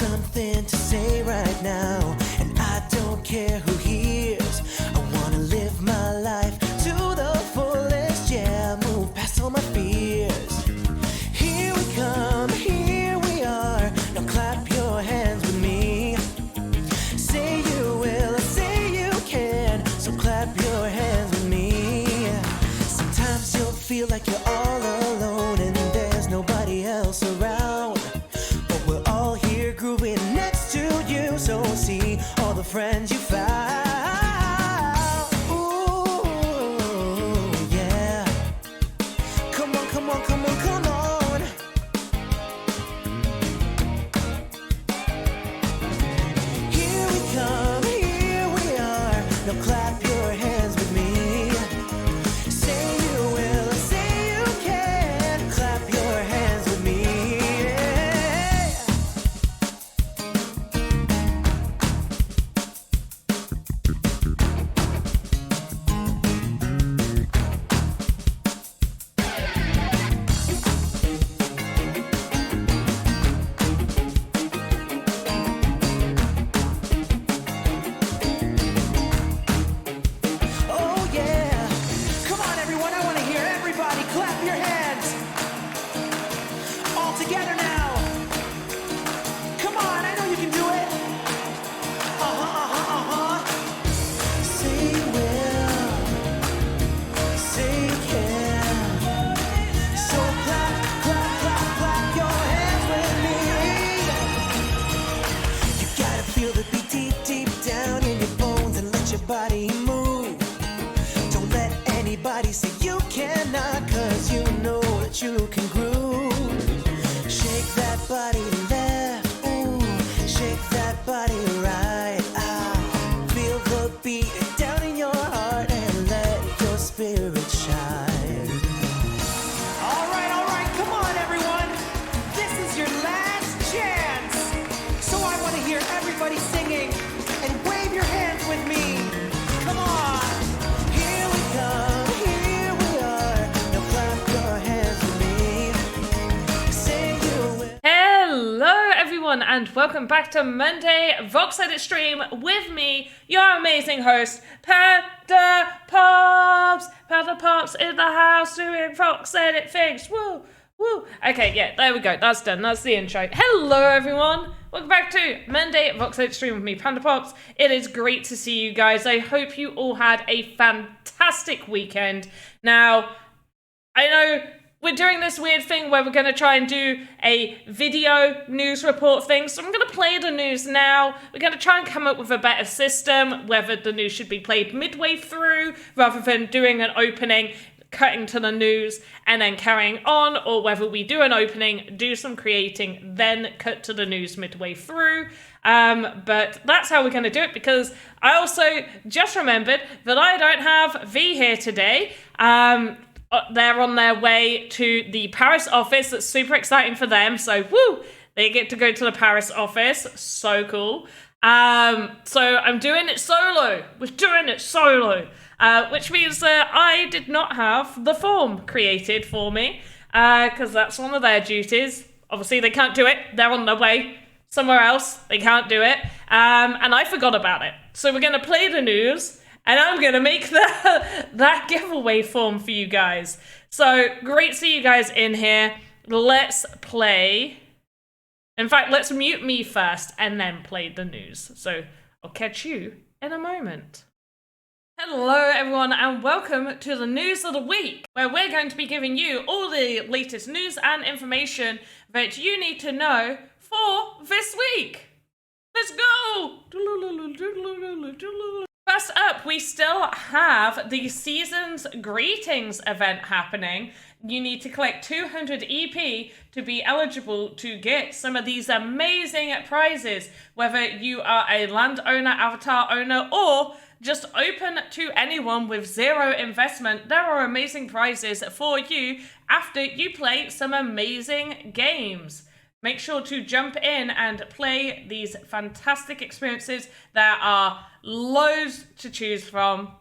something to say right now, and I don't care who hears. I wanna live my life to the fullest, yeah, move past all my fears. Here we come, here we are, now clap your hands with me. Say you will, say you can, so clap your hands with me. Sometimes you'll feel like you're all alone and there's nobody else around, but we're all here grooving next to you, so see all the friends you found. Ooh, yeah. Come on, come on, come on, come on. Here we come, here we are, now clap your hands with me. Say you will, say you can, clap your hands with me. Oh yeah, come on everyone, I want to hear everybody clap your hands. All together now. Come on, I know you can do it. Say you will, say you can. So clap, clap, clap, clap your hands with me. You gotta feel the beat deep, deep down in your bones and let your body move. Don't let anybody say you cannot, cause you know that you can groove. Shake that body left, ooh, shake that body right, ah. Feel the beat down in your heart and let your spirit shine. All right, come on everyone. This is your last chance. So I want to hear everybody singing and wave your hands with me. Come on. Here we come, here we are. Now clap your hands with me. Say you will. Hello everyone and welcome back to Monday VoxEdit stream with me, your amazing host, Panda Pops. Panda Pops in the house doing VoxEdit things. Woo, woo. Okay, yeah, there we go. That's done. That's the intro. Hello everyone. Welcome back to Monday VoxEdit stream with me, Panda Pops. It is great to see you guys. I hope you all had a fantastic weekend. Now, I know we're doing this weird thing where we're going to try and do a video news report thing. So I'm going to play the news now. We're going to try and come up with a better system, whether the news should be played midway through rather than doing an opening, cutting to the news and then carrying on, or whether we do an opening, do some creating, then cut to the news midway through. But that's how we're going to do it, because I also just remembered that I don't have V here today. They're on their way to the Paris office. That's super exciting for them. So, woo! They get to go to the Paris office. So cool. So I'm doing it solo. We're doing it solo. Which means that I did not have the form created for me. Because that's one of their duties. Obviously, they can't do it. They're on their way somewhere else. They can't do it. And I forgot about it. So we're going to play the news. And I'm going to make that giveaway form for you guys. So, great to see you guys in here. Let's play. In fact, let's mute me first and then play the news. So, I'll catch you in a moment. Hello, everyone, and welcome to the news of the week, where we're going to be giving you all the latest news and information that you need to know for this week. Let's go! First up, we still have the Season's Greetings event happening. You need to collect 200 EP to be eligible to get some of these amazing prizes, whether you are a landowner, avatar owner, or just open to anyone with zero investment. There are amazing prizes for you after you play some amazing games. Make sure to jump in and play these fantastic experiences. There are loads to choose from.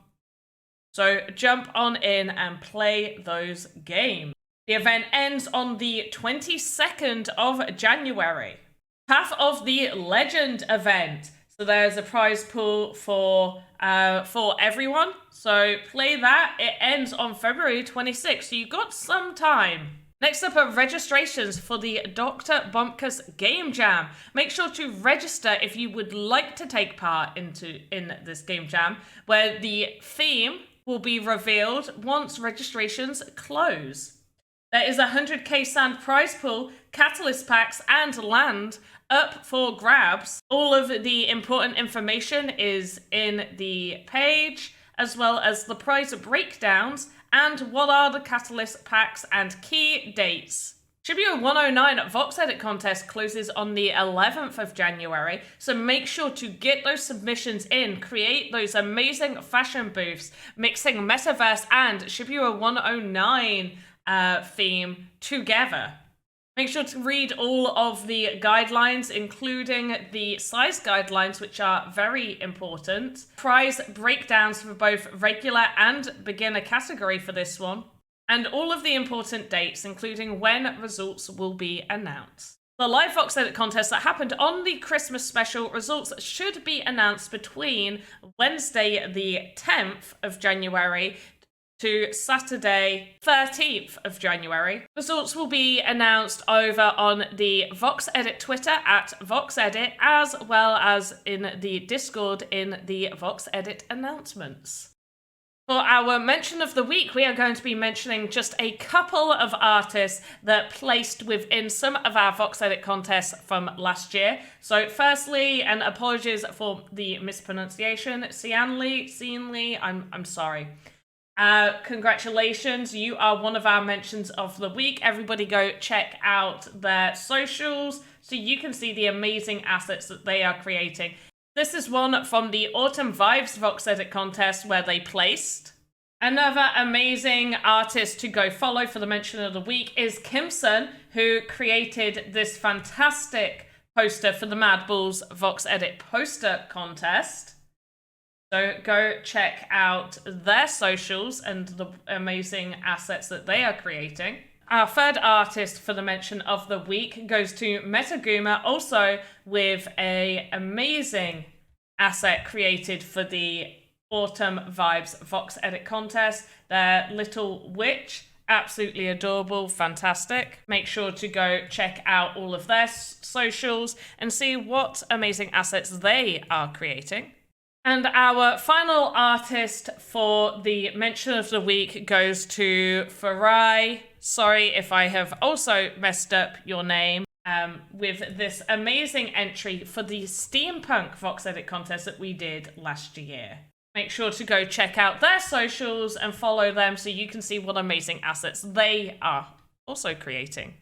So jump on in and play those games. The event ends on the 22nd of January. Path of the Legend event. So there's a prize pool for everyone. So play that. It ends on February 26th. So you've got some time. Next up are registrations for the Dr. Bumpkus Game Jam. Make sure to register if you would like to take part in this Game Jam, where the theme will be revealed once registrations close. There is a 100k sand prize pool, catalyst packs, and land up for grabs. All of the important information is in the page, as well as the prize breakdowns and what are the catalyst packs and key dates. Shibuya 109 VoxEdit contest closes on the 11th of January, so make sure to get those submissions in, create those amazing fashion booths, mixing metaverse and Shibuya 109 theme together. Make sure to read all of the guidelines, including the size guidelines, which are very important. Prize breakdowns for both regular and beginner category for this one. And all of the important dates, including when results will be announced. The live VoxEdit contest that happened on the Christmas special results should be announced between Wednesday the 10th of January to Saturday 13th of January. Results will be announced over on the VoxEdit Twitter at VoxEdit, as well as in the Discord in the VoxEdit announcements. For our mention of the week, we are going to be mentioning just a couple of artists that placed within some of our VoxEdit contests from last year. So firstly, and apologies for the mispronunciation, Cianli, I'm sorry. Congratulations, you are one of our mentions of the week. Everybody go check out their socials so you can see the amazing assets that they are creating. This is one from the Autumn Vibes VoxEdit contest where they placed. Another amazing artist to go follow for the mention of the week is Kimson, who created this fantastic poster for the Mad Bulls VoxEdit poster contest. So go check out their socials and the amazing assets that they are creating. Our third artist for the mention of the week goes to Metaguma, also with an amazing asset created for the Autumn Vibes VoxEdit contest. Their little witch, absolutely adorable, fantastic. Make sure to go check out all of their socials and see what amazing assets they are creating. And our final artist for the mention of the week goes to Farai. Sorry if I have also messed up your name. With this amazing entry for the Steampunk VoxEdit contest that we did last year. Make sure to go check out their socials and follow them so you can see what amazing assets they are also creating.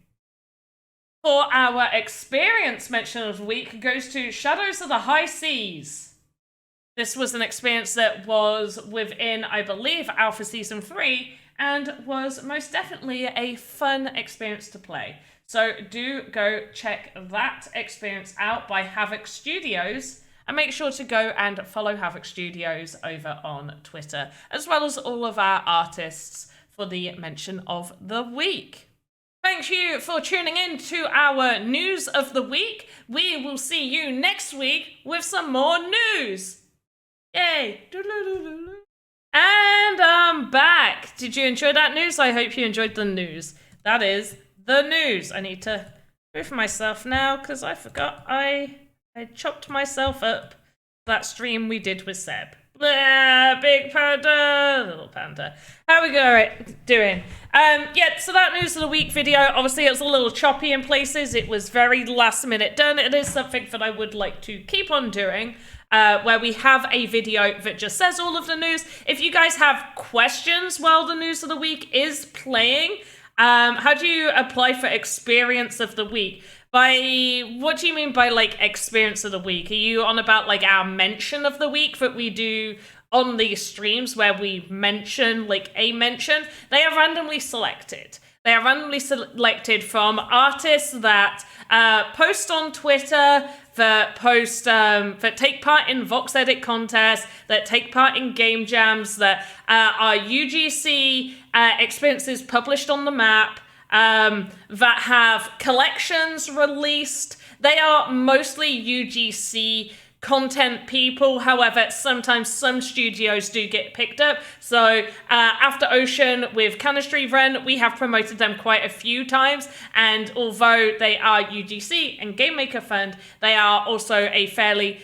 For our experience mention of the week goes to Shadows of the High Seas. This was an experience that was within, I believe, Alpha Season 3 and was most definitely a fun experience to play. So do go check that experience out by Havoc Studios and make sure to go and follow Havoc Studios over on Twitter, as well as all of our artists for the mention of the week. Thank you for tuning in to our news of the week. We will see you next week with some more news. Yay! And I'm back. Did you enjoy that news? I hope you enjoyed the news. That is the news. I need to proof myself now because I forgot I chopped myself up that stream we did with Seb. Blah, big panda, little panda. How we doing? Yeah, so that news of the week video, obviously it was a little choppy in places. It was very last minute done. It is something that I would like to keep on doing. Where we have a video that just says all of the news. If you guys have questions while the news of the week is playing, how do you apply for experience of the week? What do you mean by like experience of the week? Are you on about like our mention of the week that we do on these streams where we mention like a mention? They are randomly selected. They are randomly selected from artists that post on Twitter, that post, that take part in VoxEdit contests, that take part in game jams, that are UGC experiences published on the map, that have collections released, They are mostly UGC content people. However, sometimes some studios do get picked up. So After Ocean with Chemistry Run, we have promoted them quite a few times. And although they are UGC and Game Maker Fund, they are also a fairly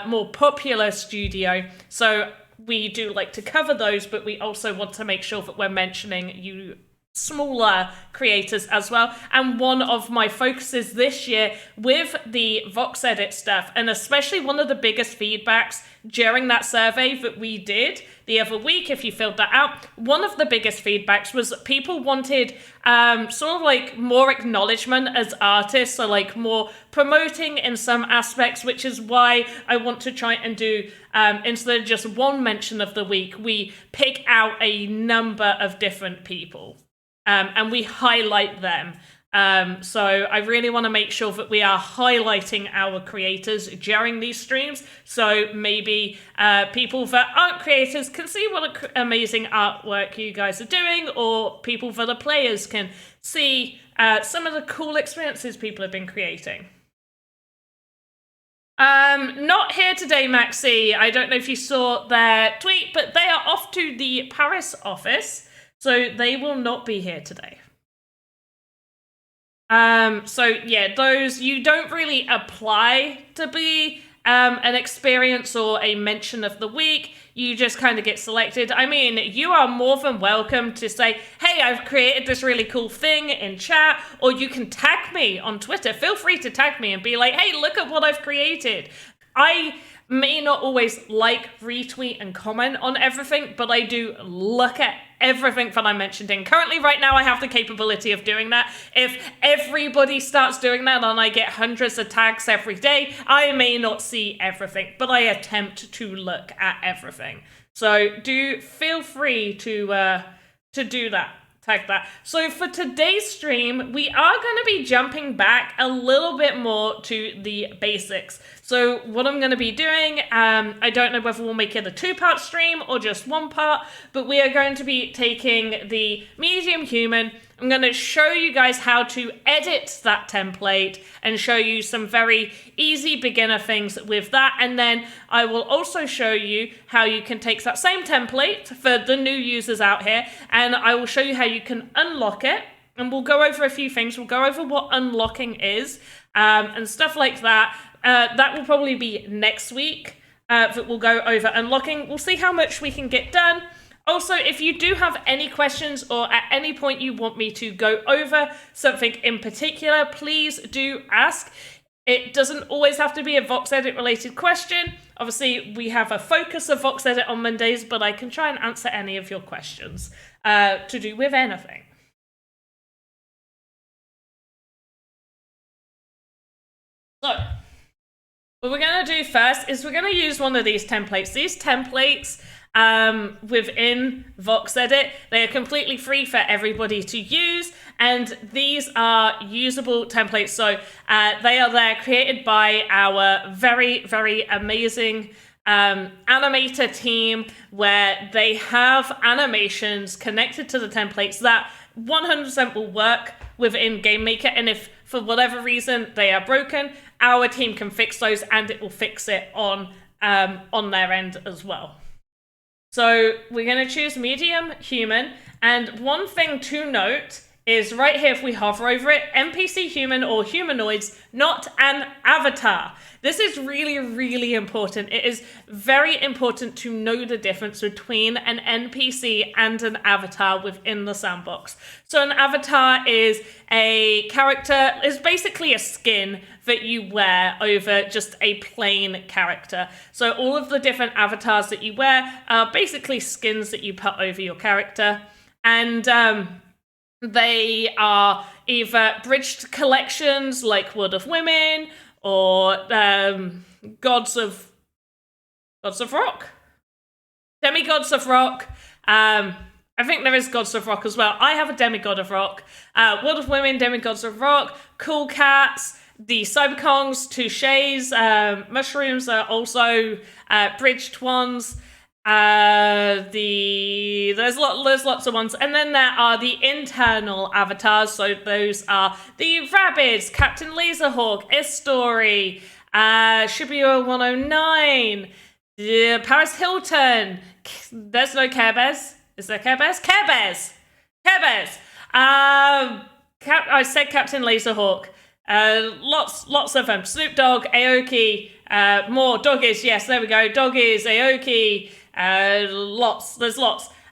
more popular studio. So we do like to cover those, but we also want to make sure that we're mentioning you smaller creators as well. And one of my focuses this year with the VoxEdit stuff, and especially one of the biggest feedbacks during that survey that we did the other week, if you filled that out, one of the biggest feedbacks was that people wanted sort of like more acknowledgement as artists, so like more promoting in some aspects, which is why I want to try and do, instead of just one mention of the week, we pick out a number of different people. And we highlight them. So I really want to make sure that we are highlighting our creators during these streams. So maybe people that aren't creators can see what amazing artwork you guys are doing, or people that are players can see some of the cool experiences people have been creating. Not here today, Maxi. I don't know if you saw their tweet, but they are off to the Paris office. So they will not be here today. So yeah, those, you don't really apply to be an experience or a mention of the week. You just kind of get selected. I mean, you are more than welcome to say, hey, I've created this really cool thing in chat, or you can tag me on Twitter. Feel free to tag me and be like, hey, look at what I've created. I may not always like, retweet, and comment on everything, but I do look at everything that I mentioned in. Currently, right now, I have the capability of doing that. If everybody starts doing that and I get hundreds of tags every day, I may not see everything, but I attempt to look at everything. So do feel free to do that. Tag that. So for today's stream, we are going to be jumping back a little bit more to the basics. So what I'm going to be doing, I don't know whether we'll make it a 2-part stream or just 1 part, but we are going to be taking the medium human. I'm going to show you guys how to edit that template and show you some very easy beginner things with that. And then I will also show you how you can take that same template for the new users out here, and I will show you how you can unlock it. And we'll go over a few things. We'll go over what unlocking is and stuff like that. That will probably be next week that we'll go over unlocking. We'll see how much we can get done. Also, if you do have any questions or at any point you want me to go over something in particular, please do ask. It doesn't always have to be a VoxEdit related question. Obviously, we have a focus of VoxEdit on Mondays, but I can try and answer any of your questions to do with anything. So, what we're going to do first is we're going to use one of these templates. These templates within VoxEdit, they are completely free for everybody to use, and these are usable templates. So they are there created by our very, very amazing animator team, where they have animations connected to the templates that 100% will work within Game Maker, and if for whatever reason they are broken, our team can fix those and it will fix it on their end as well. So we're going to choose medium human, and one thing to note is right here, if we hover over it, NPC human or humanoids, not an avatar. This is really, really important. It is very important to know the difference between an NPC and an avatar within the sandbox. So an avatar is a character, is basically a skin that you wear over just a plain character. So all of the different avatars that you wear are basically skins that you put over your character. And they are either bridged collections like World of Women or Gods of Rock. Demigods of Rock. I think there is Gods of Rock as well. I have a Demigod of Rock. World of Women, Demigods of Rock, Cool Cats, the Cyberkongs, Touches, Mushrooms are also bridged ones. There's lots of ones, and then there are the internal avatars. So those are the Rabbids, Captain Laserhawk, S-Story, Shibuya 109, Paris Hilton. There's no Care Bears. Is there Care Bears? Care Bears. Care Bears. I said Captain Laserhawk. Lots of them. Snoop Dogg, Aoki, more Doggies. Yes, there we go. Doggies, Aoki. There's lots.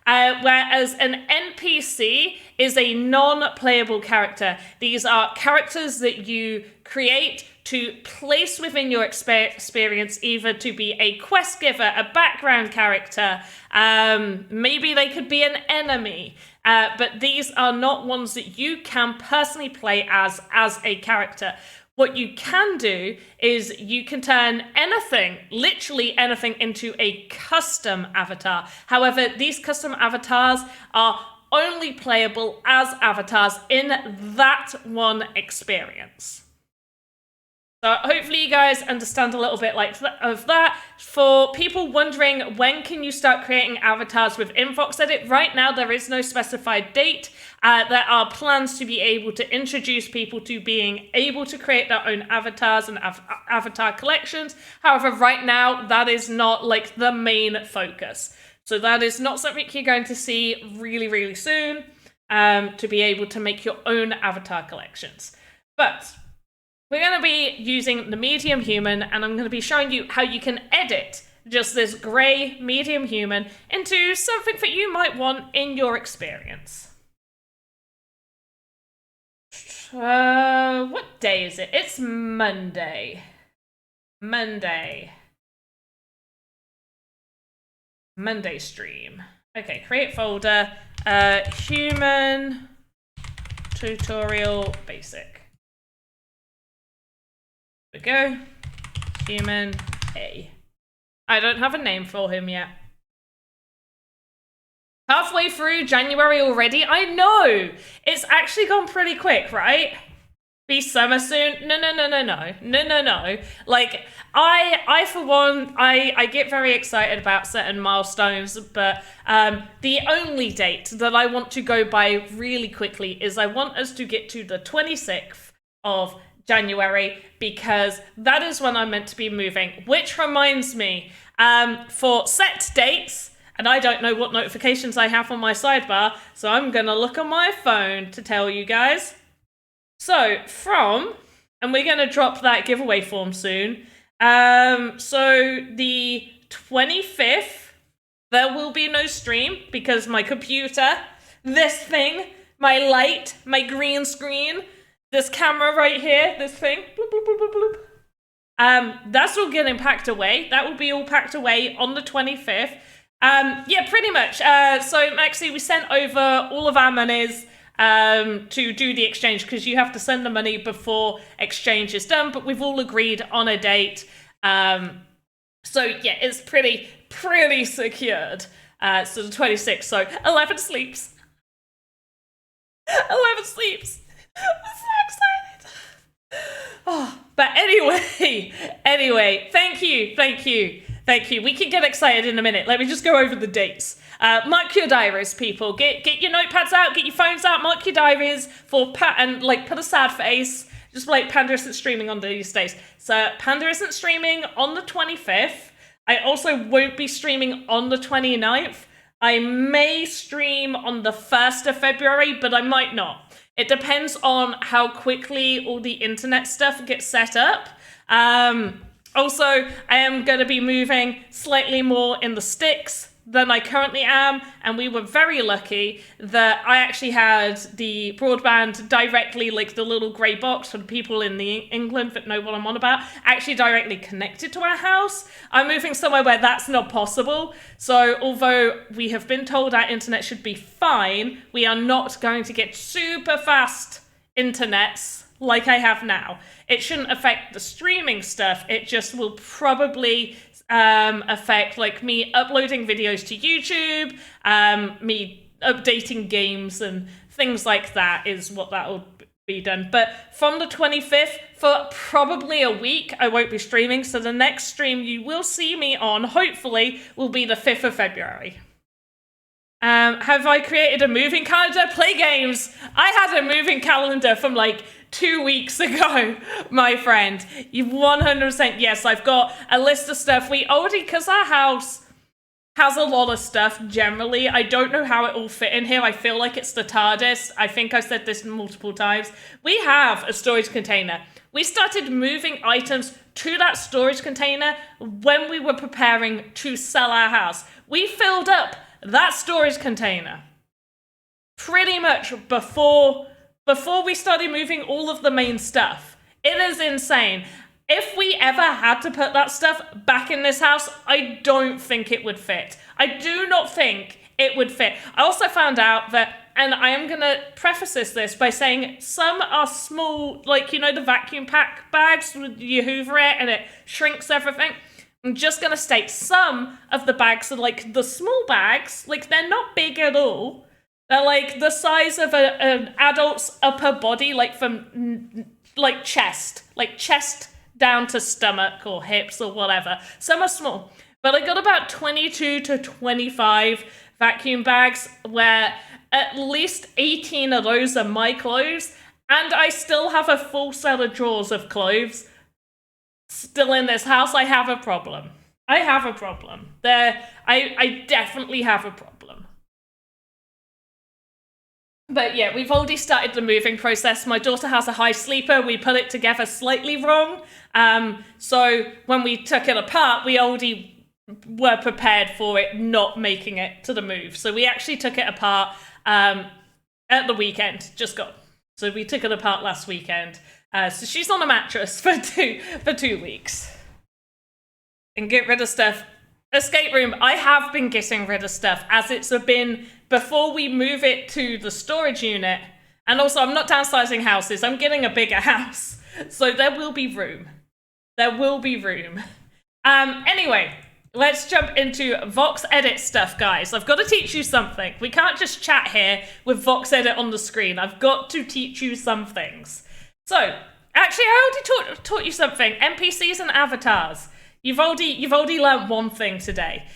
Whereas an NPC is a non-playable character. These are characters that you create to place within your experience, either to be a quest giver, a background character, maybe they could be an enemy, but these are not ones that you can personally play as a character. What you can do is you can turn anything, literally anything, into a custom avatar. However, these custom avatars are only playable as avatars in that one experience. So hopefully you guys understand a little bit of that. For people wondering when can you start creating avatars within VoxEdit, right now there is no specified date. There are plans to be able to introduce people to being able to create their own avatars and avatar collections. However, right now that is not like the main focus. So that is not something you're going to see really, really soon, to be able to make your own avatar collections. But we're going to be using the medium human, and I'm going to be showing you how you can edit just this grey medium human into something that you might want in your experience. What day is it? It's Monday. Monday stream. Okay, create folder, human tutorial basic. There we go. Human A. I don't have a name for him yet. Halfway through January already? I know! It's actually gone pretty quick, right? Be summer soon? No. Like, I for one, I get very excited about certain milestones, but the only date that I want to go by really quickly is I want us to get to the 26th of January, because that is when I'm meant to be moving. Which reminds me, for set dates, and I don't know what notifications I have on my sidebar, so I'm gonna look on my phone to tell you guys. So and we're gonna drop that giveaway form soon. So the 25th, there will be no stream because my computer, this thing, my light, my green screen, this camera right here, this thing, bloop, bloop, bloop, bloop, bloop. That's all getting packed away. That will be all packed away on the 25th. Yeah, pretty much. So Maxie, we sent over all of our monies to do the exchange, because you have to send the money before exchange is done, but we've all agreed on a date. So yeah, it's pretty secured. So the 26th, so 11 sleeps. 11 sleeps. I'm so excited. Oh, but anyway, thank you. We can get excited in a minute. Let me just go over the dates. Mark your diaries, people. Get your notepads out, get your phones out, mark your diaries and like put a sad face. Just like Panda isn't streaming on these days. So Panda isn't streaming on the 25th. I also won't be streaming on the 29th. I may stream on the 1st of February, but I might not. It depends on how quickly all the internet stuff gets set up. Also, I am going to be moving slightly more in the sticks than I currently am, and we were very lucky that I actually had the broadband directly, like the little grey box for the people in the England that know what I'm on about, actually directly connected to our house. I'm moving somewhere where that's not possible, so although we have been told our internet should be fine, we are not going to get super fast internets like I have now. It shouldn't affect the streaming stuff, it just will probably affect like me uploading videos to YouTube, me updating games and things like that is what that'll be done. But from the 25th, for probably a week, I won't be streaming. So the next stream you will see me on, hopefully, will be the 5th of February. Have I created a moving calendar? Play games. I had a moving calendar from like 2 weeks ago, my friend. You 100% yes. I've got a list of stuff. We already, because our house has a lot of stuff generally. I don't know how it all fit in here. I feel like it's the TARDIS. I think I've said this multiple times. We have a storage container. We started moving items to that storage container when we were preparing to sell our house. We filled up that storage container pretty much before we started moving all of the main stuff. It is insane. If we ever had to put that stuff back in this house, I don't think it would fit. I do not think it would fit. I also found out that, and I am going to preface this by saying some are small, like, you know, the vacuum pack bags, you hoover it and it shrinks everything. I'm just going to state some of the bags are like the small bags, like they're not big at all. They're like the size of an adult's upper body, like from like chest down to stomach or hips or whatever. Some are small, but I got about 22 to 25 vacuum bags where at least 18 of those are my clothes, and I still have a full set of drawers of clothes still in this house. I have a problem. I definitely have a problem. But yeah, we've already started the moving process. My daughter has a high sleeper. We put it together slightly wrong. So when we took it apart, we already were prepared for it not making it to the move. So we actually took it apart at the weekend, just gone. So we took it apart last weekend. So she's on a mattress for two weeks. And get rid of stuff. Escape room, I have been getting rid of stuff as it's been before we move it to the storage unit. And also, I'm not downsizing houses. I'm getting a bigger house. So there will be room. Anyway, let's jump into VoxEdit stuff, guys. I've got to teach you something. We can't just chat here with VoxEdit on the screen. I've got to teach you some things. So, actually, I already taught you something. NPCs and avatars. You've already learned one thing today.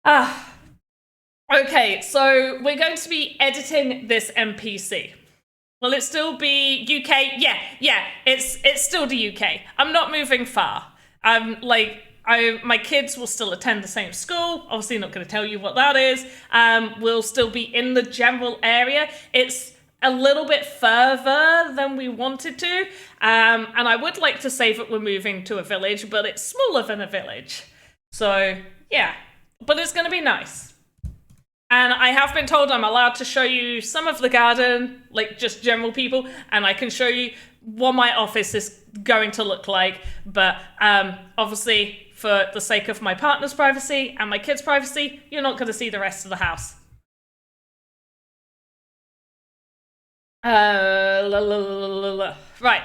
Okay, so we're going to be editing this NPC. Will it still be UK? Yeah, it's still the UK. I'm not moving far. My kids will still attend the same school. Obviously not going to tell you what that is. We'll still be in the general area. It's a little bit further than we wanted to. And I would like to say that we're moving to a village, but it's smaller than a village. So, yeah. But it's going to be nice. And I have been told I'm allowed to show you some of the garden, like just general people, and I can show you what my office is going to look like. But obviously, for the sake of my partner's privacy and my kids' privacy, you're not going to see the rest of the house. Right.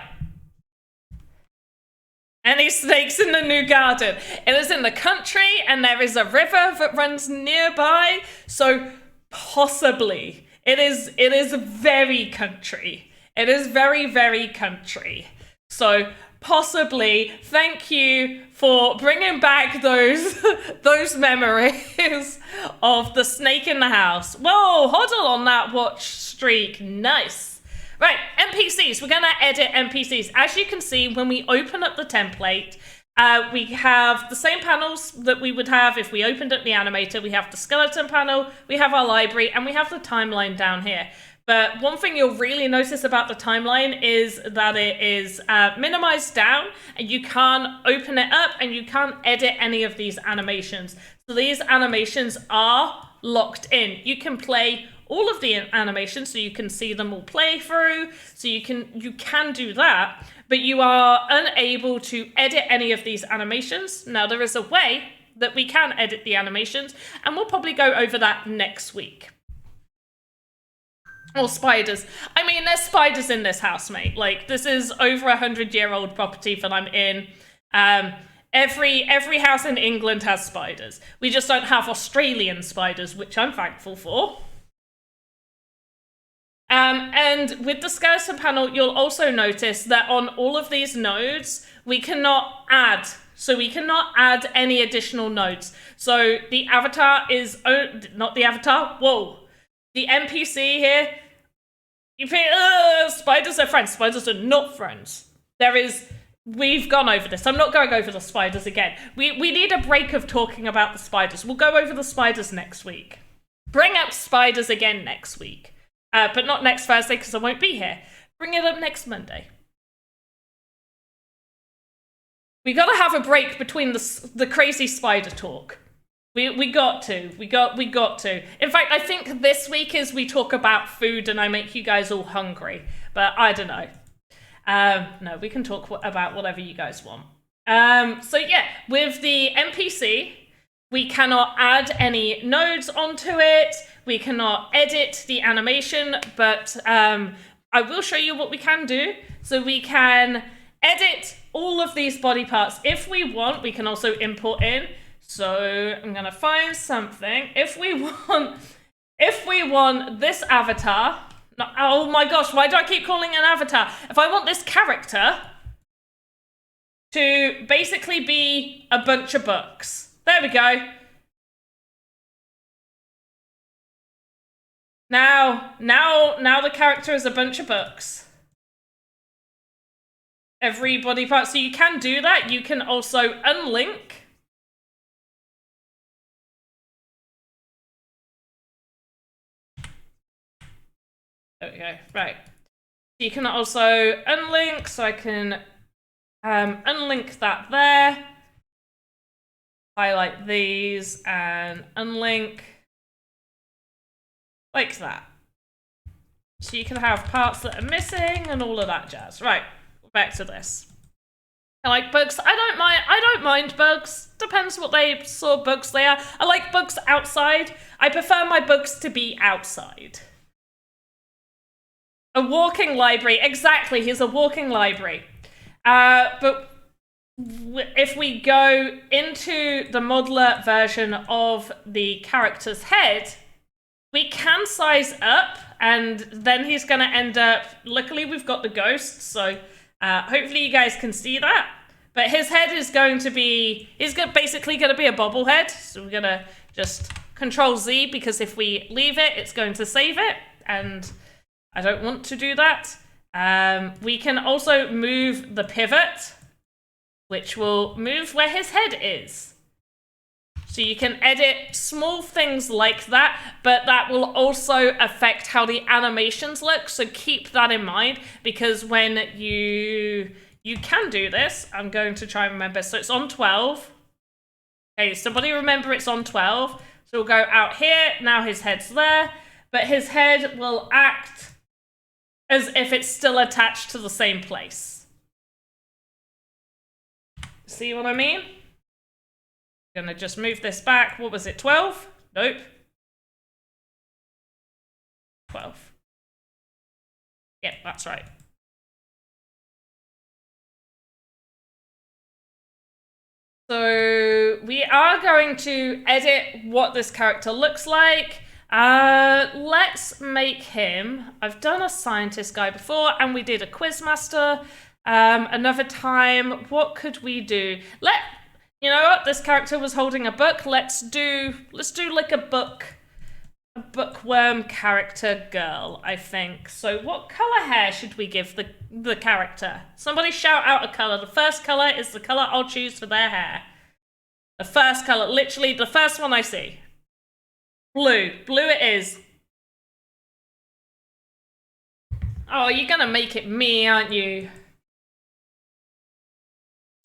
Any snakes in the new garden? It is in the country and there is a river that runs nearby, so possibly. It is very country. It is very, very country. So possibly, thank you for bringing back those memories of the snake in the house. Whoa, hodl on that watch streak. Nice. Right, NPCs. We're going to edit NPCs. As you can see, when we open up the template, we have the same panels that we would have if we opened up the animator. We have the skeleton panel, we have our library, and we have the timeline down here. But one thing you'll really notice about the timeline is that it is minimized down, and you can't open it up, and you can't edit any of these animations. So these animations are locked in. You can play all of the animations, so you can see them all play through, so you can do that, but you are unable to edit any of these animations. Now, there is a way that we can edit the animations, and we'll probably go over that next week. Or spiders. I mean, there's spiders in this house, mate. Like, this is over 100-year-old property that I'm in. Every house in England has spiders. We just don't have Australian spiders, which I'm thankful for. And with the skeleton panel, you'll also notice that on all of these nodes, we cannot add. So we cannot add any additional nodes. So the avatar is, not the avatar, whoa. The NPC here, you think, spiders are friends. Spiders are not friends. We've gone over this. I'm not going over the spiders again. We need a break of talking about the spiders. We'll go over the spiders next week. Bring up spiders again next week. But not next Thursday because I won't be here. Bring it up next Monday. We gotta have a break between the crazy spider talk. We got to. In fact, I think this week is we talk about food and I make you guys all hungry. But I don't know. No, we can talk about whatever you guys want. So yeah, with the NPC, we cannot add any nodes onto it. We cannot edit the animation, but I will show you what we can do. So we can edit all of these body parts. If we want, we can also import in. So I'm gonna find something. If we want this avatar, no, oh my gosh, why do I keep calling it an avatar? If I want this character to basically be a bunch of books. There we go. Now the character is a bunch of books. Every body part. So you can do that. You can also unlink. There we go. Right. You can also unlink. So I can unlink that there. Highlight these and unlink. Like that. So you can have parts that are missing and all of that jazz. Right, back to this. I like bugs. I don't mind bugs. Depends what sort of bugs they are. I like bugs outside. I prefer my bugs to be outside. A walking library. Exactly, he's a walking library. But if we go into the modeler version of the character's head, we can size up, and then he's going to end up... Luckily, we've got the ghosts, so hopefully you guys can see that. But his head is going to be... He's basically going to be a bobblehead. So we're going to just Control-Z, because if we leave it, it's going to save it. And I don't want to do that. We can also move the pivot, which will move where his head is. So you can edit small things like that, but that will also affect how the animations look. So keep that in mind, because when you can do this, I'm going to try and remember. So it's on 12. Okay, somebody remember it's on 12. So we'll go out here. Now his head's there, but his head will act as if it's still attached to the same place. See what I mean? Gonna just move this back. What was it, 12? Nope. 12. Yeah, that's right. So we are going to edit what this character looks like. Let's make him... I've done a scientist guy before, and we did a quizmaster. Another time, what could we do? You know what? This character was holding a book. Let's do like a bookworm character girl, I think. So what color hair should we give the character? Somebody shout out a color. The first color is the color I'll choose for their hair. The first color, literally the first one I see. Blue. Blue it is. Oh, you're gonna make it me, aren't you?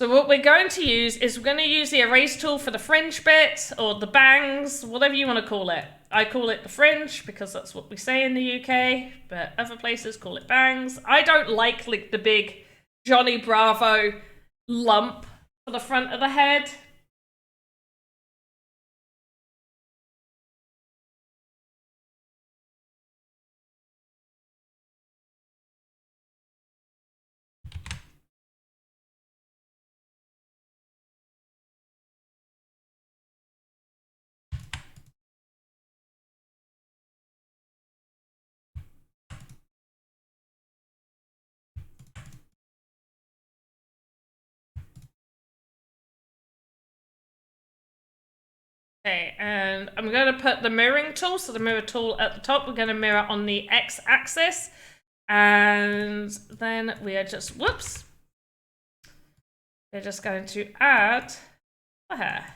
So what we're going to use is we're going to use the erase tool for the fringe bit, or the bangs, whatever you want to call it. I call it the fringe because that's what we say in the UK, but other places call it bangs. I don't like the big Johnny Bravo lump for the front of the head. Okay, and I'm going to put the mirroring tool, so the mirror tool at the top, we're going to mirror on the x-axis, and then we are just, whoops, we're just going to add the hair.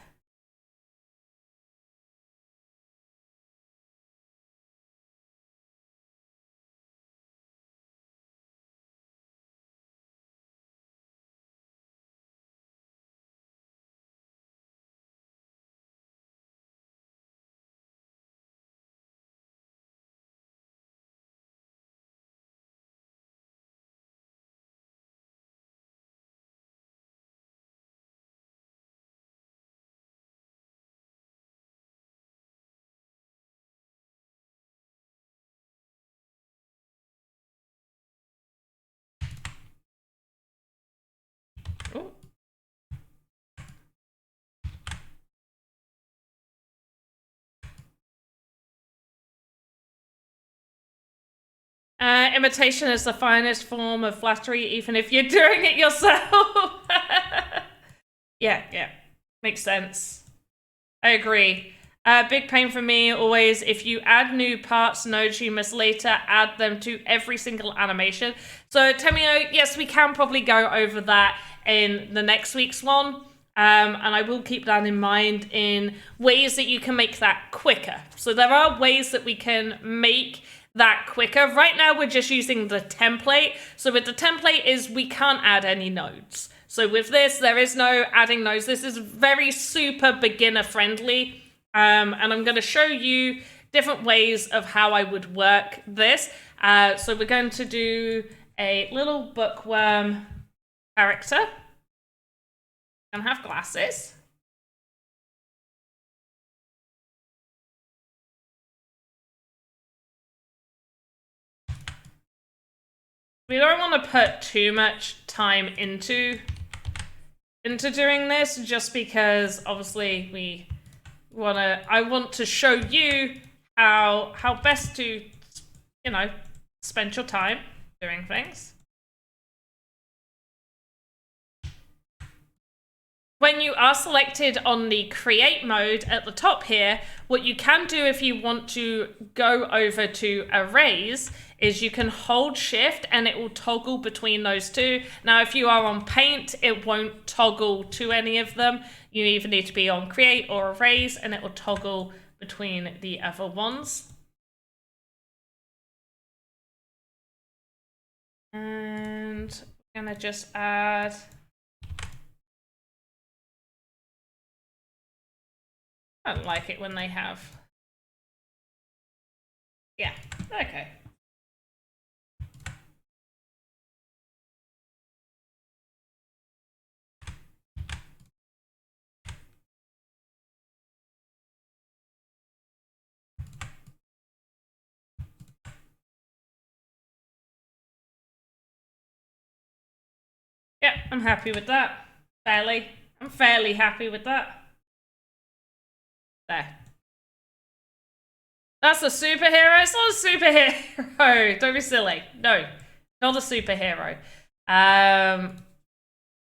Ooh. Imitation is the finest form of flattery, even if you're doing it yourself. Yeah, makes sense. I agree. Big pain for me always, if you add new parts nodes, you must later add them to every single animation. So Temio, yes, we can probably go over that in the next week's one. And I will keep that in mind in ways that you can make that quicker. So there are ways that we can make that quicker. Right now we're just using the template. So with the template is we can't add any nodes. So with this, there is no adding nodes. This is very super beginner friendly. And I'm going to show you different ways of how I would work this. So we're going to do a little bookworm character and have glasses. We don't want to put too much time into doing this, just because obviously I want to show you how best to, you know, spend your time doing things. When you are selected on the create mode at the top here, what you can do if you want to go over to arrays is you can hold shift and it will toggle between those two. Now, if you are on paint, it won't toggle to any of them. You either need to be on create or arrays and it will toggle between the other ones. And I'm gonna just add, I don't like it when they have, yeah, okay. Yeah, I'm happy with that. I'm fairly happy with that. There. That's a superhero? It's not a superhero. Don't be silly. No, not a superhero.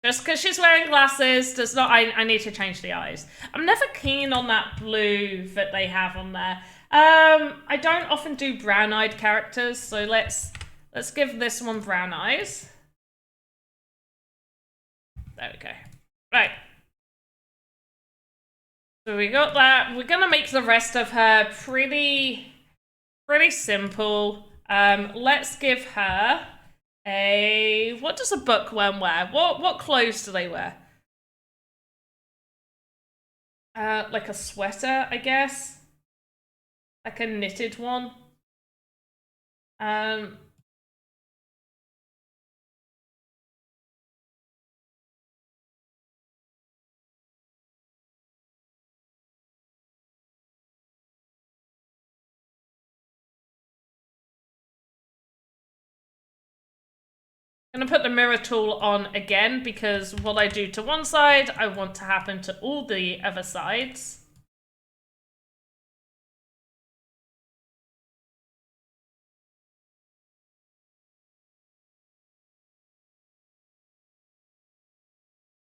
Just because she's wearing glasses does not... I need to change the eyes. I'm never keen on that blue that they have on there. I don't often do brown-eyed characters, so let's give this one brown eyes. There we go. Right. So we got that. We're gonna make the rest of her pretty simple. Let's give her a... What does a bookworm wear? What clothes do they wear? Like a sweater, I guess. Like a knitted one. I'm gonna put the mirror tool on again because what I do to one side, I want to happen to all the other sides.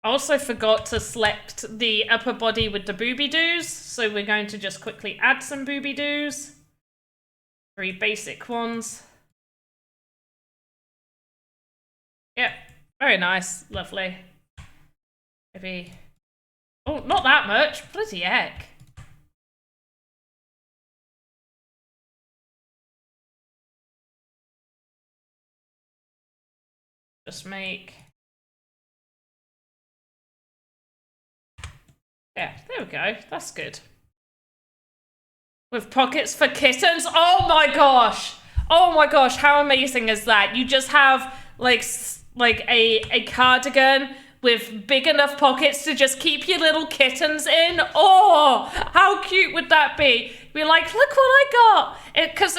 Also forgot to select the upper body with the booby-doos, so we're going to just quickly add some booby-doos. 3 basic ones. Yep, very nice, lovely. Maybe... Oh, not that much, bloody heck. Just make... Yeah, there we go, that's good. With pockets for kittens? Oh my gosh! Oh my gosh, how amazing is that? You just have like a cardigan with big enough pockets to just keep your little kittens in. Oh, how cute would that be? Be like, look what I got. Because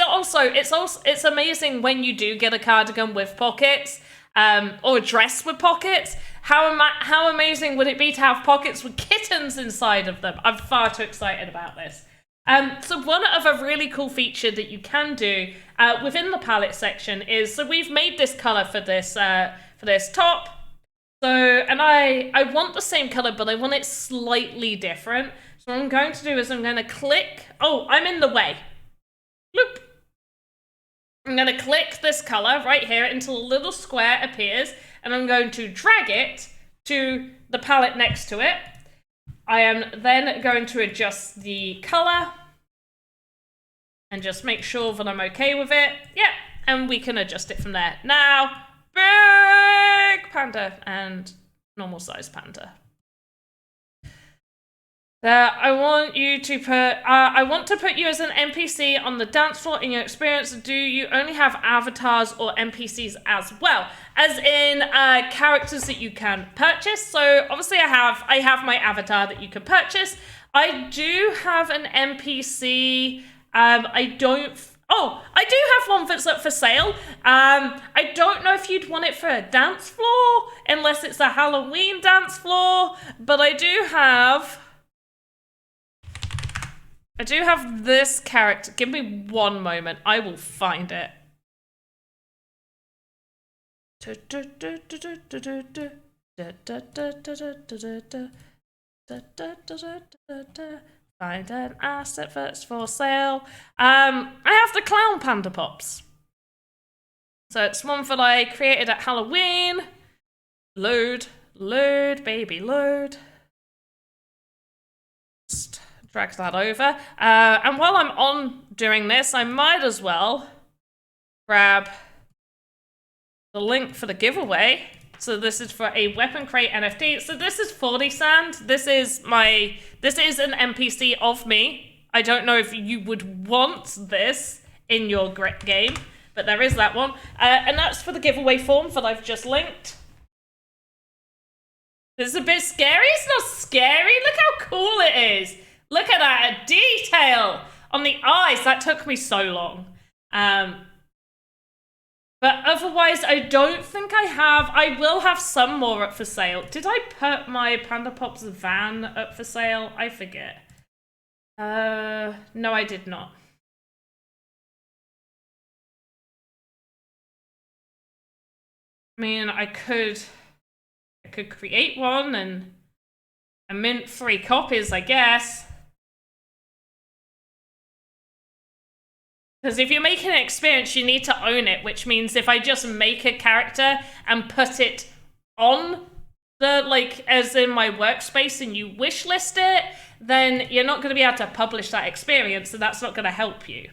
it's amazing when you do get a cardigan with pockets, or a dress with pockets. How amazing would it be to have pockets with kittens inside of them? I'm far too excited about this. So one of a really cool feature that you can do within the palette section is, so we've made this color for this top. So, and I want the same color, but I want it slightly different. So what I'm going to do is I'm going to click, oh, I'm in the way. Bloop. I'm going to click this color right here until a little square appears, and I'm going to drag it to the palette next to it. I am then going to adjust the color and just make sure that I'm okay with it. Yeah, and we can adjust it from there. Now, big panda and normal size panda. I want you to put, I want to put you as an NPC on the dance floor. In your experience, do you only have avatars or NPCs as well? As in characters that you can purchase. So obviously I have my avatar that you can purchase. I do have an NPC. I do have one that's up for sale. I don't know if you'd want it for a dance floor, unless it's a Halloween dance floor, but I do have this character. Give me one moment. I will find it. Find an asset that's for sale. I have the clown panda pops. So it's one that I created at Halloween. Load, baby, load. Just drag that over. And while I'm on doing this, I might as well grab the link for the giveaway. So this is for a weapon crate NFT. So this is 40 sand. This is an NPC of me. I don't know if you would want this in your game, but there is that one. And that's for the giveaway form that I've just linked. This is a bit scary. It's not scary. Look how cool it is. Look at that detail on the eyes. That took me so long. But otherwise, I don't think I have. I will have some more up for sale. Did I put my Panda Pops van up for sale? I forget. No, I did not. I mean, I could create one and mint 3 copies, I guess. Because if you're making an experience, you need to own it, which means if I just make a character and put it on the, like, as in my workspace and you wishlist it, then you're not going to be able to publish that experience, so that's not going to help you.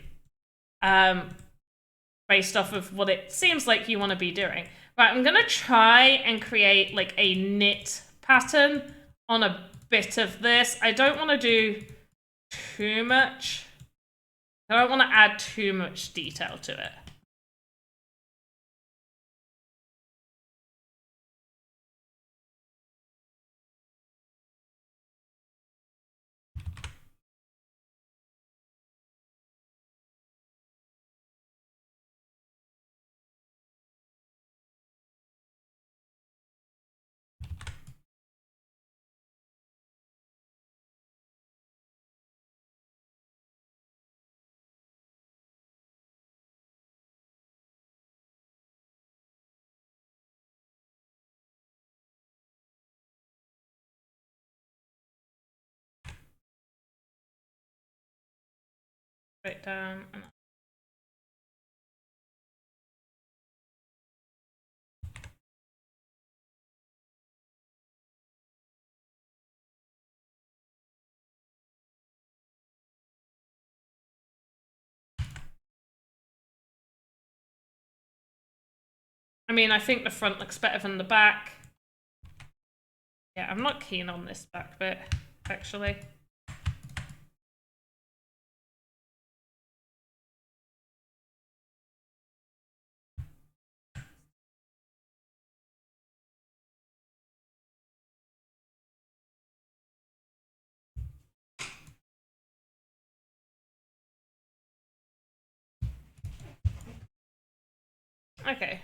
Based off of what it seems like you want to be doing. Right, I'm going to try and create, like, a knit pattern on a bit of this. I don't want to do too much. I don't want to add too much detail to it. Right down. I mean, I think the front looks better than the back. Yeah, I'm not keen on this back bit, actually. Okay.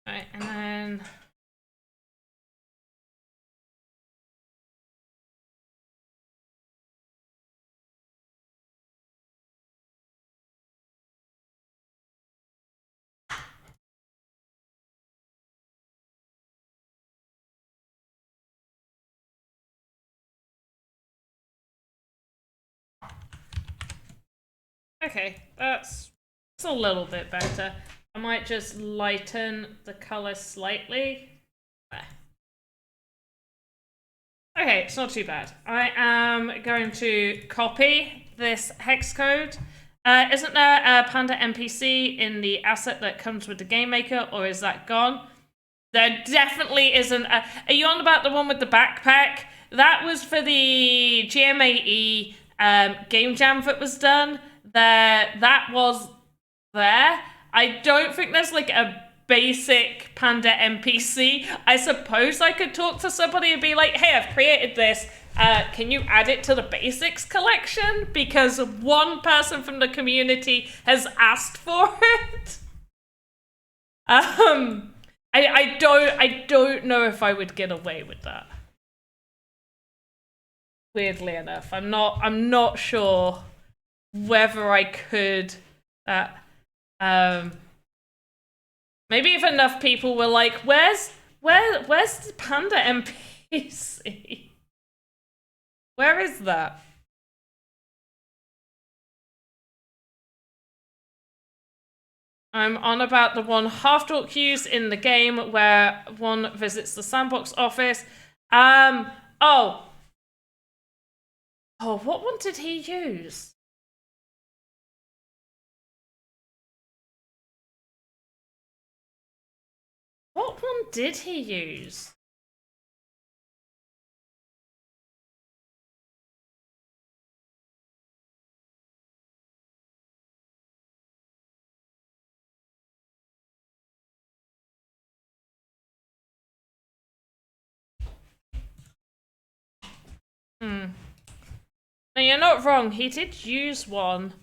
Right, and then... Okay, that's a little bit better. I might just lighten the color slightly. There. Okay, it's not too bad. I am going to copy this hex code. Isn't there a Panda NPC in the asset that comes with the game maker, or is that gone? There definitely isn't. Are you on about the one with the backpack? That was for the GMAE game jam that was done. That was there. I don't think there's like a basic Panda NPC. I suppose I could talk to somebody and be like, hey, I've created this. Can you add it to the basics collection? Because one person from the community has asked for it. I don't know if I would get away with that. Weirdly enough, I'm not sure whether I could. Maybe if enough people were like, where's the Panda NPC? Where is that? I'm on about the one half-dork use in the game where one visits the Sandbox office. Oh, what one did he use? What one did he use? No, you're not wrong. He did use one.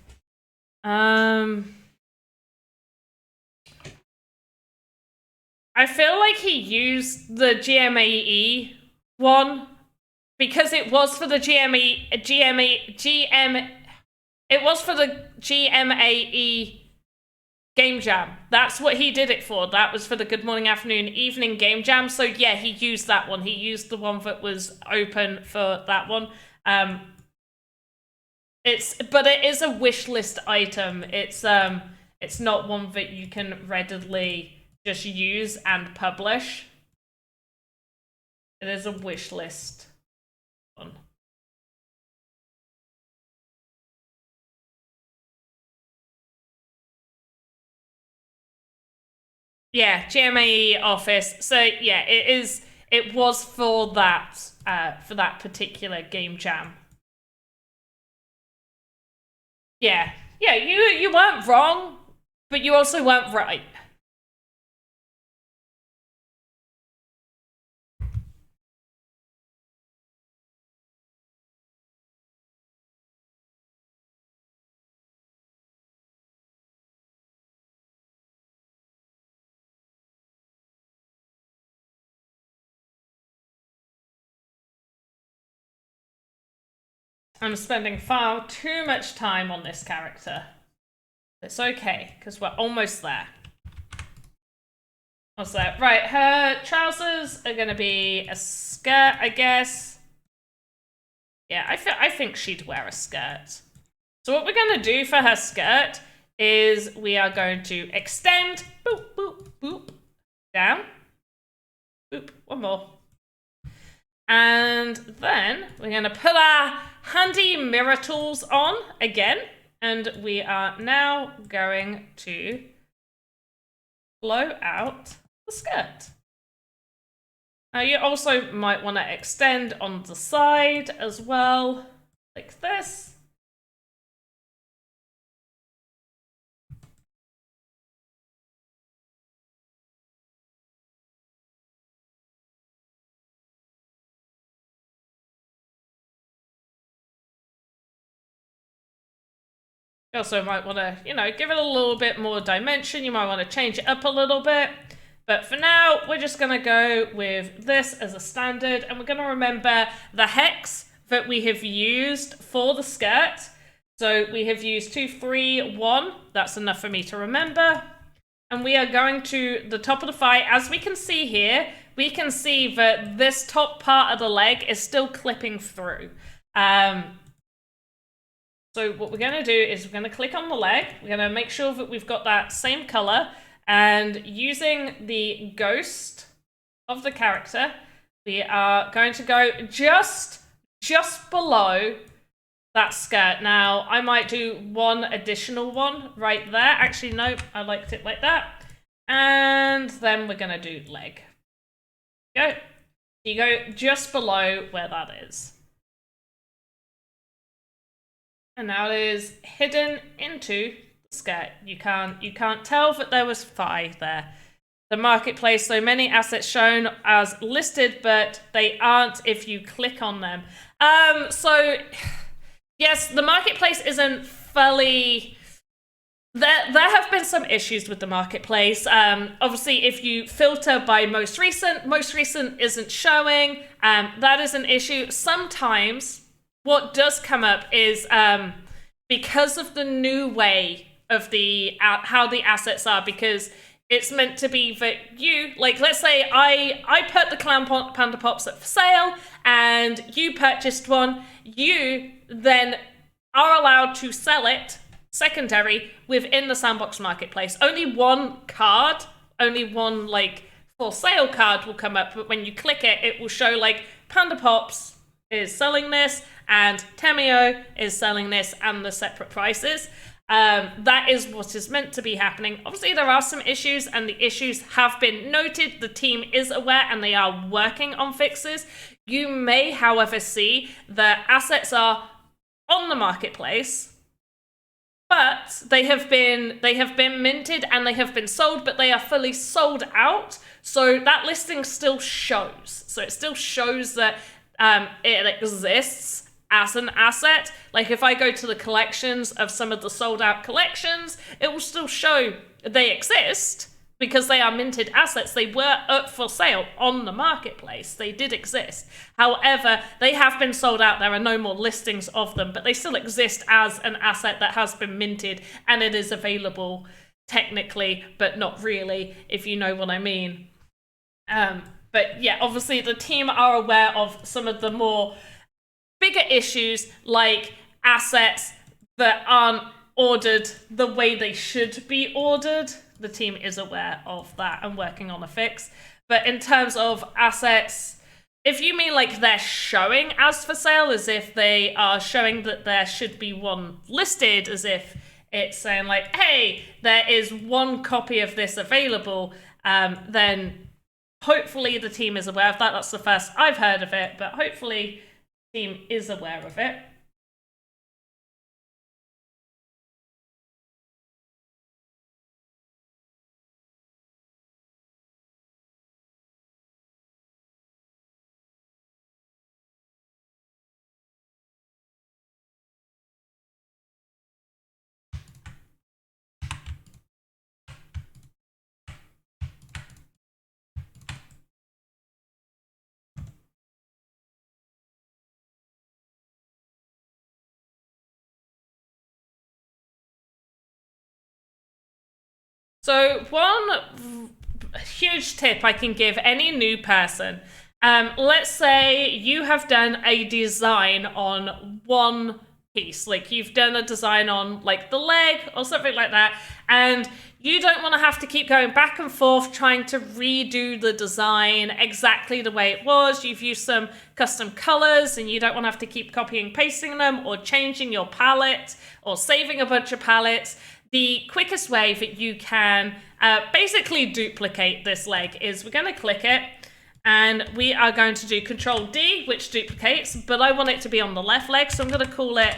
I feel like he used the GMAE one because it was for the it was for the GMAE game jam. That's what he did it for. That was for the Good Morning, Afternoon, Evening game jam. So yeah, he used that one. He used the one that was open for that one. But it is a wish list item. It's not one that you can readily just use and publish. It is a wish list one. Yeah, GMAE office. So yeah, it was for that particular game jam. Yeah. Yeah, you weren't wrong, but you also weren't right. I'm spending far too much time on this character. It's okay, because we're almost there. What's that? Right, her trousers are gonna be a skirt, I guess. Yeah, I think she'd wear a skirt. So what we're going to do for her skirt is we are going to extend, boop, boop, boop, down, boop, one more. And then we're going to put our handy mirror tools on again. And we are now going to blow out the skirt. Now you also might want to extend on the side as well, like this. You also might want to, give it a little bit more dimension. You might want to change it up a little bit. But for now, we're just going to go with this as a standard. And we're going to remember the hex that we have used for the skirt. So we have used 2, 3, 1. That's enough for me to remember. And we are going to the top of the thigh. As we can see here, we can see that this top part of the leg is still clipping through. So what we're going to do is we're going to click on the leg. We're going to make sure that we've got that same color. And using the ghost of the character, we are going to go just below that skirt. Now, I might do one additional one right there. Actually, no, I liked it like that. And then we're going to do leg. Go. You go just below where that is. And now it is hidden into the skirt. You can't tell that there was thigh there. The marketplace, so many assets shown as listed, but they aren't if you click on them. So yes, the marketplace isn't fully. There have been some issues with the marketplace. Obviously, if you filter by most recent isn't showing. That is an issue. Sometimes what does come up is because of the new way of how the assets are, because it's meant to be that you, like, let's say I put the Clown Panda Pops up for sale and you purchased one, you then are allowed to sell it secondary within the Sandbox marketplace. Only one for sale card will come up, but when you click it, it will show like Panda Pops is selling this and Temio is selling this and the separate prices. That is what is meant to be happening. Obviously, there are some issues, and the issues have been noted. The team is aware, and they are working on fixes. You may, however, see that assets are on the marketplace, but they have been minted and they have been sold, but they are fully sold out. So that listing still shows. So it still shows that it exists as an asset. Like if I go to the collections of some of the sold out collections, it will still show they exist because they are minted assets. They were up for sale on the marketplace. They did exist. However, they have been sold out. There are no more listings of them, but they still exist as an asset that has been minted and it is available technically, but not really, if you know what I mean. But yeah, obviously the team are aware of some of the more bigger issues, like assets that aren't ordered the way they should be ordered. The team is aware of that and working on a fix. But in terms of assets, if you mean like they're showing as for sale, as if they are showing that there should be one listed, as if it's saying like, hey, there is one copy of this available, then hopefully the team is aware of that. That's the first I've heard of it, but hopefully the team is aware of it. So one huge tip I can give any new person, let's say you have done a design on one piece. Like you've done a design on like the leg or something like that, and you don't want to have to keep going back and forth trying to redo the design exactly the way it was. You've used some custom colors and you don't want to have to keep copying and pasting them or changing your palette or saving a bunch of palettes. The quickest way that you can basically duplicate this leg is we're going to click it and we are going to do Control D, which duplicates, but I want it to be on the left leg, so I'm going to call it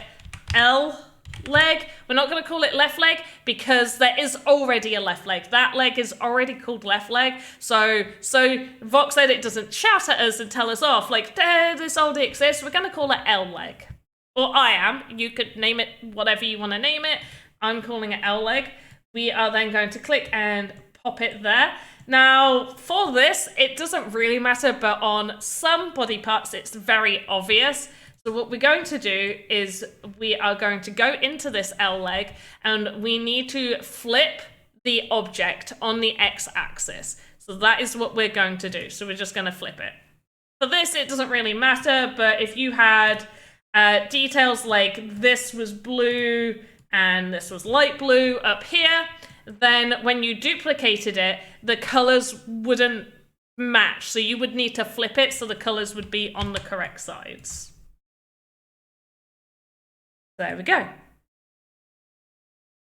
L leg. We're not going to call it left leg because there is already a left leg. That leg is already called left leg. So VoxEdit doesn't shout at us and tell us off like, this already exists. We're going to call it L leg. Or I am. You could name it whatever you want to name it. I'm calling it L leg. We are then going to click and pop it there. Now, for this, it doesn't really matter, but on some body parts, it's very obvious. So what we're going to do is we are going to go into this L leg and we need to flip the object on the x-axis. So that is what we're going to do. So we're just going to flip it. For this, it doesn't really matter, but if you had details like this was blue and this was light blue up here, then when you duplicated it, the colors wouldn't match. So you would need to flip it so the colors would be on the correct sides. There we go.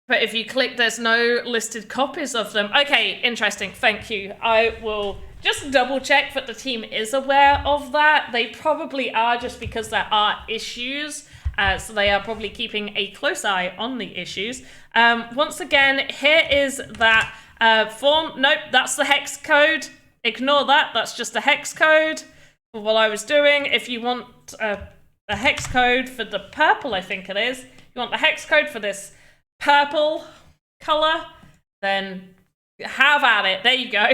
But if you click, there's no listed copies of them. Okay, interesting. Thank you. I will just double check that the team is aware of that. They probably are, just because there are issues. So they are probably keeping a close eye on the issues. Once again, here is that form. Nope, that's the hex code. Ignore that. That's just a hex code for what I was doing. If you want a hex code for the purple, I think it is. You want the hex code for this purple color, then have at it. There you go.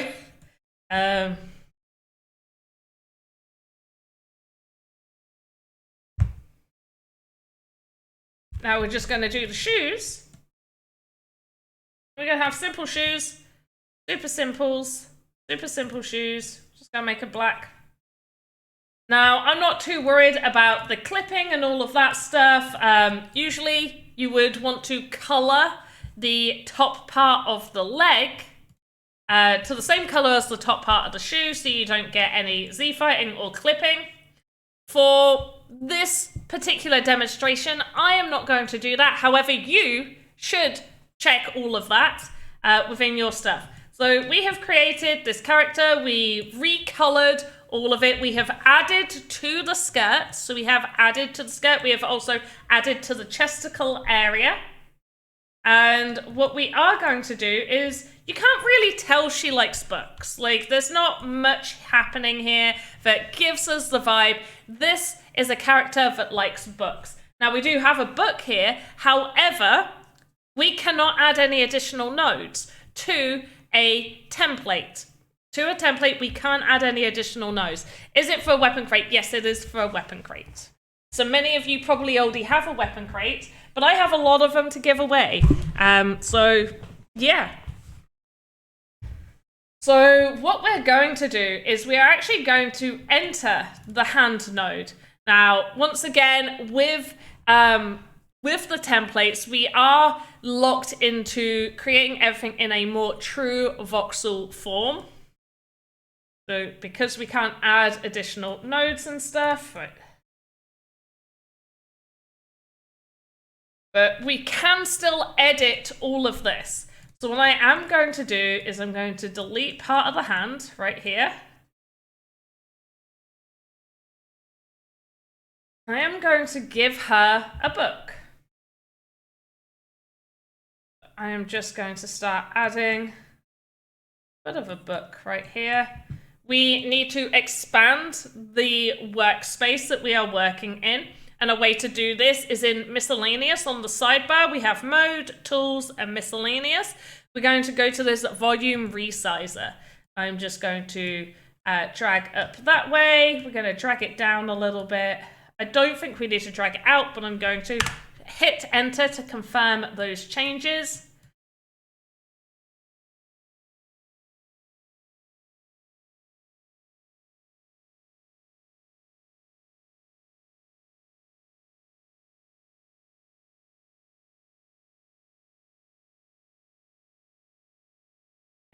Now we're just going to do the shoes. We're going to have simple shoes, super simples, super simple shoes. Just going to make it black. Now, I'm not too worried about the clipping and all of that stuff. Usually, you would want to color the top part of the leg to the same color as the top part of the shoe so you don't get any Z-fighting or clipping. For this particular demonstration, I am not going to do that. However, you should check all of that within your stuff. So we have created this character. We recolored all of it. We have added to the skirt. So we have added to the skirt. We have also added to the chesticle area. And what we are going to do is, you can't really tell she likes books. Like, there's not much happening here that gives us the vibe. This is a character that likes books. Now, we do have a book here. However, we cannot add any additional nodes to a template. To a template, we can't add any additional nodes. Is it for a weapon crate? Yes, it is for a weapon crate. So many of you probably already have a weapon crate, but I have a lot of them to give away. So, yeah. So what we're going to do is we are actually going to enter the hand node. Now, once again, with the templates, we are locked into creating everything in a more true voxel form. So because we can't add additional nodes and stuff, right. But we can still edit all of this. So what I am going to do is I'm going to delete part of the hand right here. I am going to give her a book. I am just going to start adding a bit of a book right here. We need to expand the workspace that we are working in. And a way to do this is in miscellaneous on the sidebar. We have mode, tools, and miscellaneous. We're going to go to this volume resizer. I'm just going to drag up that way. We're going to drag it down a little bit. I don't think we need to drag it out, but I'm going to hit enter to confirm those changes.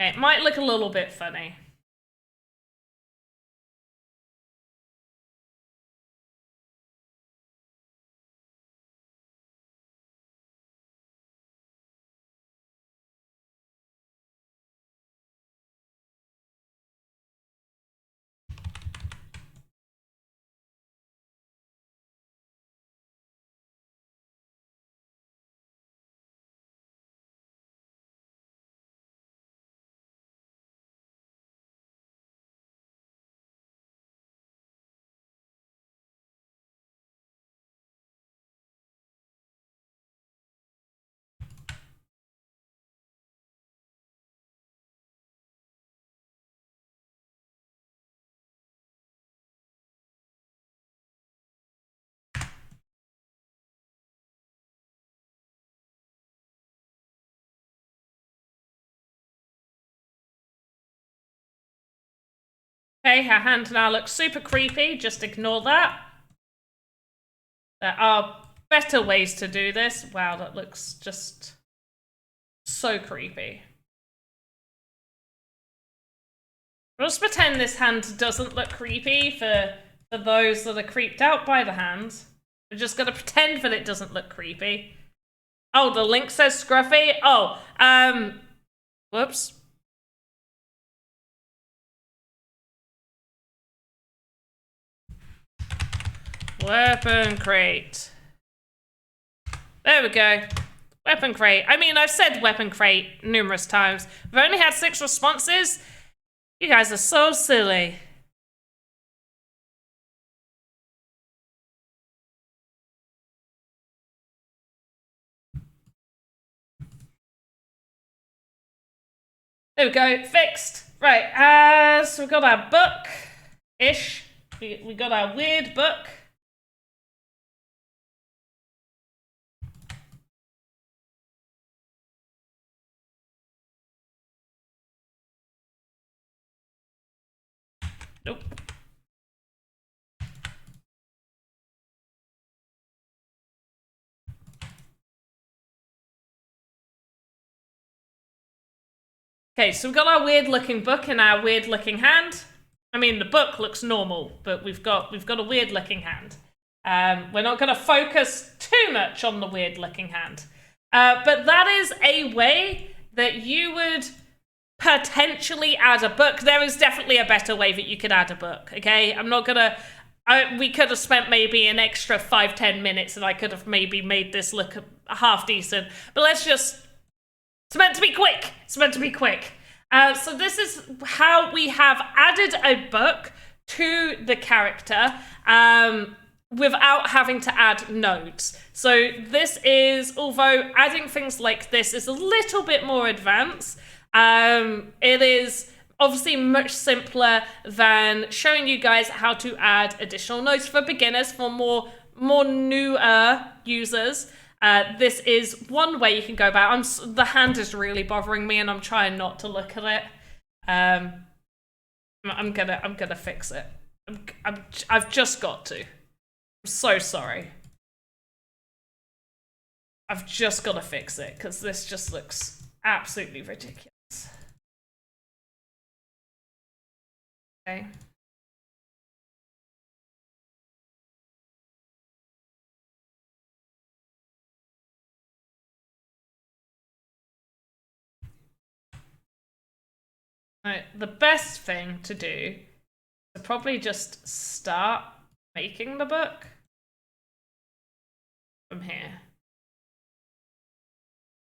Okay, it might look a little bit funny. Okay, her hand now looks super creepy. Just ignore that. There are better ways to do this. Wow, that looks just so creepy. Let's pretend this hand doesn't look creepy for those that are creeped out by the hand. We're just gonna pretend that it doesn't look creepy. Oh, the link says scruffy? Oh, whoops. Weapon crate. There we go. Weapon crate. I mean, I've said weapon crate numerous times. We've only had 6 responses. You guys are so silly. There we go. Fixed. Right. So we've got our book-ish. We got our weird book. Nope. Okay, so we've got our weird looking book in our weird looking hand. I mean, the book looks normal, but we've got a weird looking hand. We're not going to focus too much on the weird looking hand. But that is a way that you would potentially add a book. There is definitely a better way that you could add a book, okay? I'm not gonna... we could have spent maybe an extra 5-10 minutes and I could have maybe made this look half decent. But let's just... It's meant to be quick. It's meant to be quick. So this is how we have added a book to the character without having to add nodes. So this is, although adding things like this is a little bit more advanced, it is obviously much simpler than showing you guys how to add additional nodes for beginners, for more newer users. This is one way you can go about. The hand is really bothering me, and I'm trying not to look at it. I'm gonna fix it. I've just got to. I'm so sorry. I've just got to fix it because this just looks absolutely ridiculous. Okay. Right, the best thing to do is to probably just start making the book from here.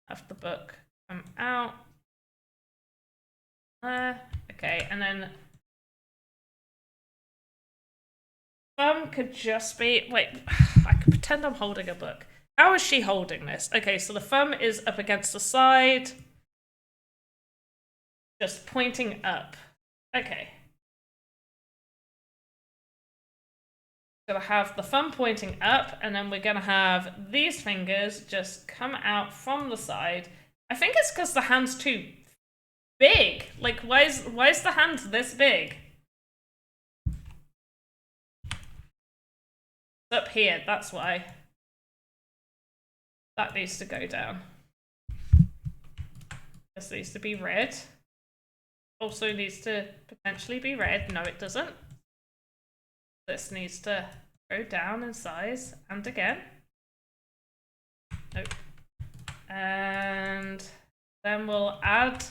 Have the book come out there. Okay, and then thumb could just be... Wait, I could pretend I'm holding a book. How is she holding this? Okay, so the thumb is up against the side. Just pointing up. Okay. Gonna have the thumb pointing up, and then we're gonna have these fingers just come out from the side. I think it's because the hand's too big. Like, why is the hand this big? Up here, that's why. That needs to go down. This needs to be red. also needs to potentially be red. No, it doesn't. This needs to go down in size, and again. Nope. And then we'll add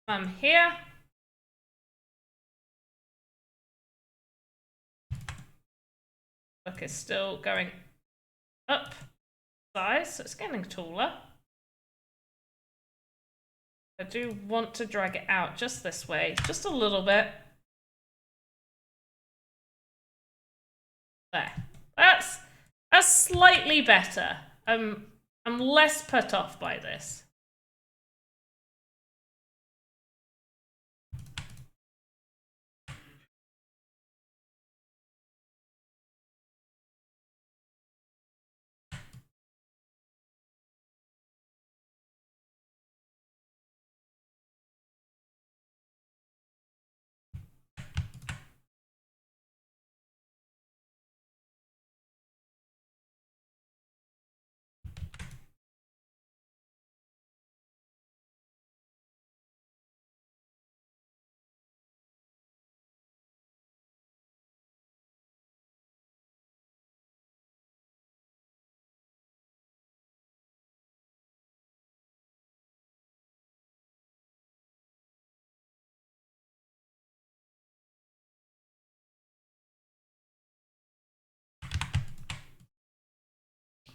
some here. Look, it's still going up size, so it's getting taller. I do want to drag it out just this way, just a little bit. There. That's slightly better. I'm less put off by this.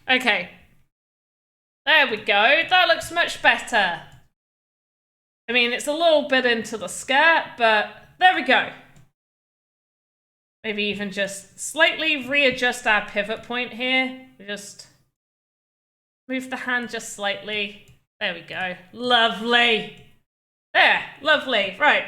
Okay. There we go. That looks much better. I mean, it's a little bit into the skirt, but there we go. Maybe even just slightly readjust our pivot point here. Just move the hand just slightly. There we go. Lovely. There, lovely. Right.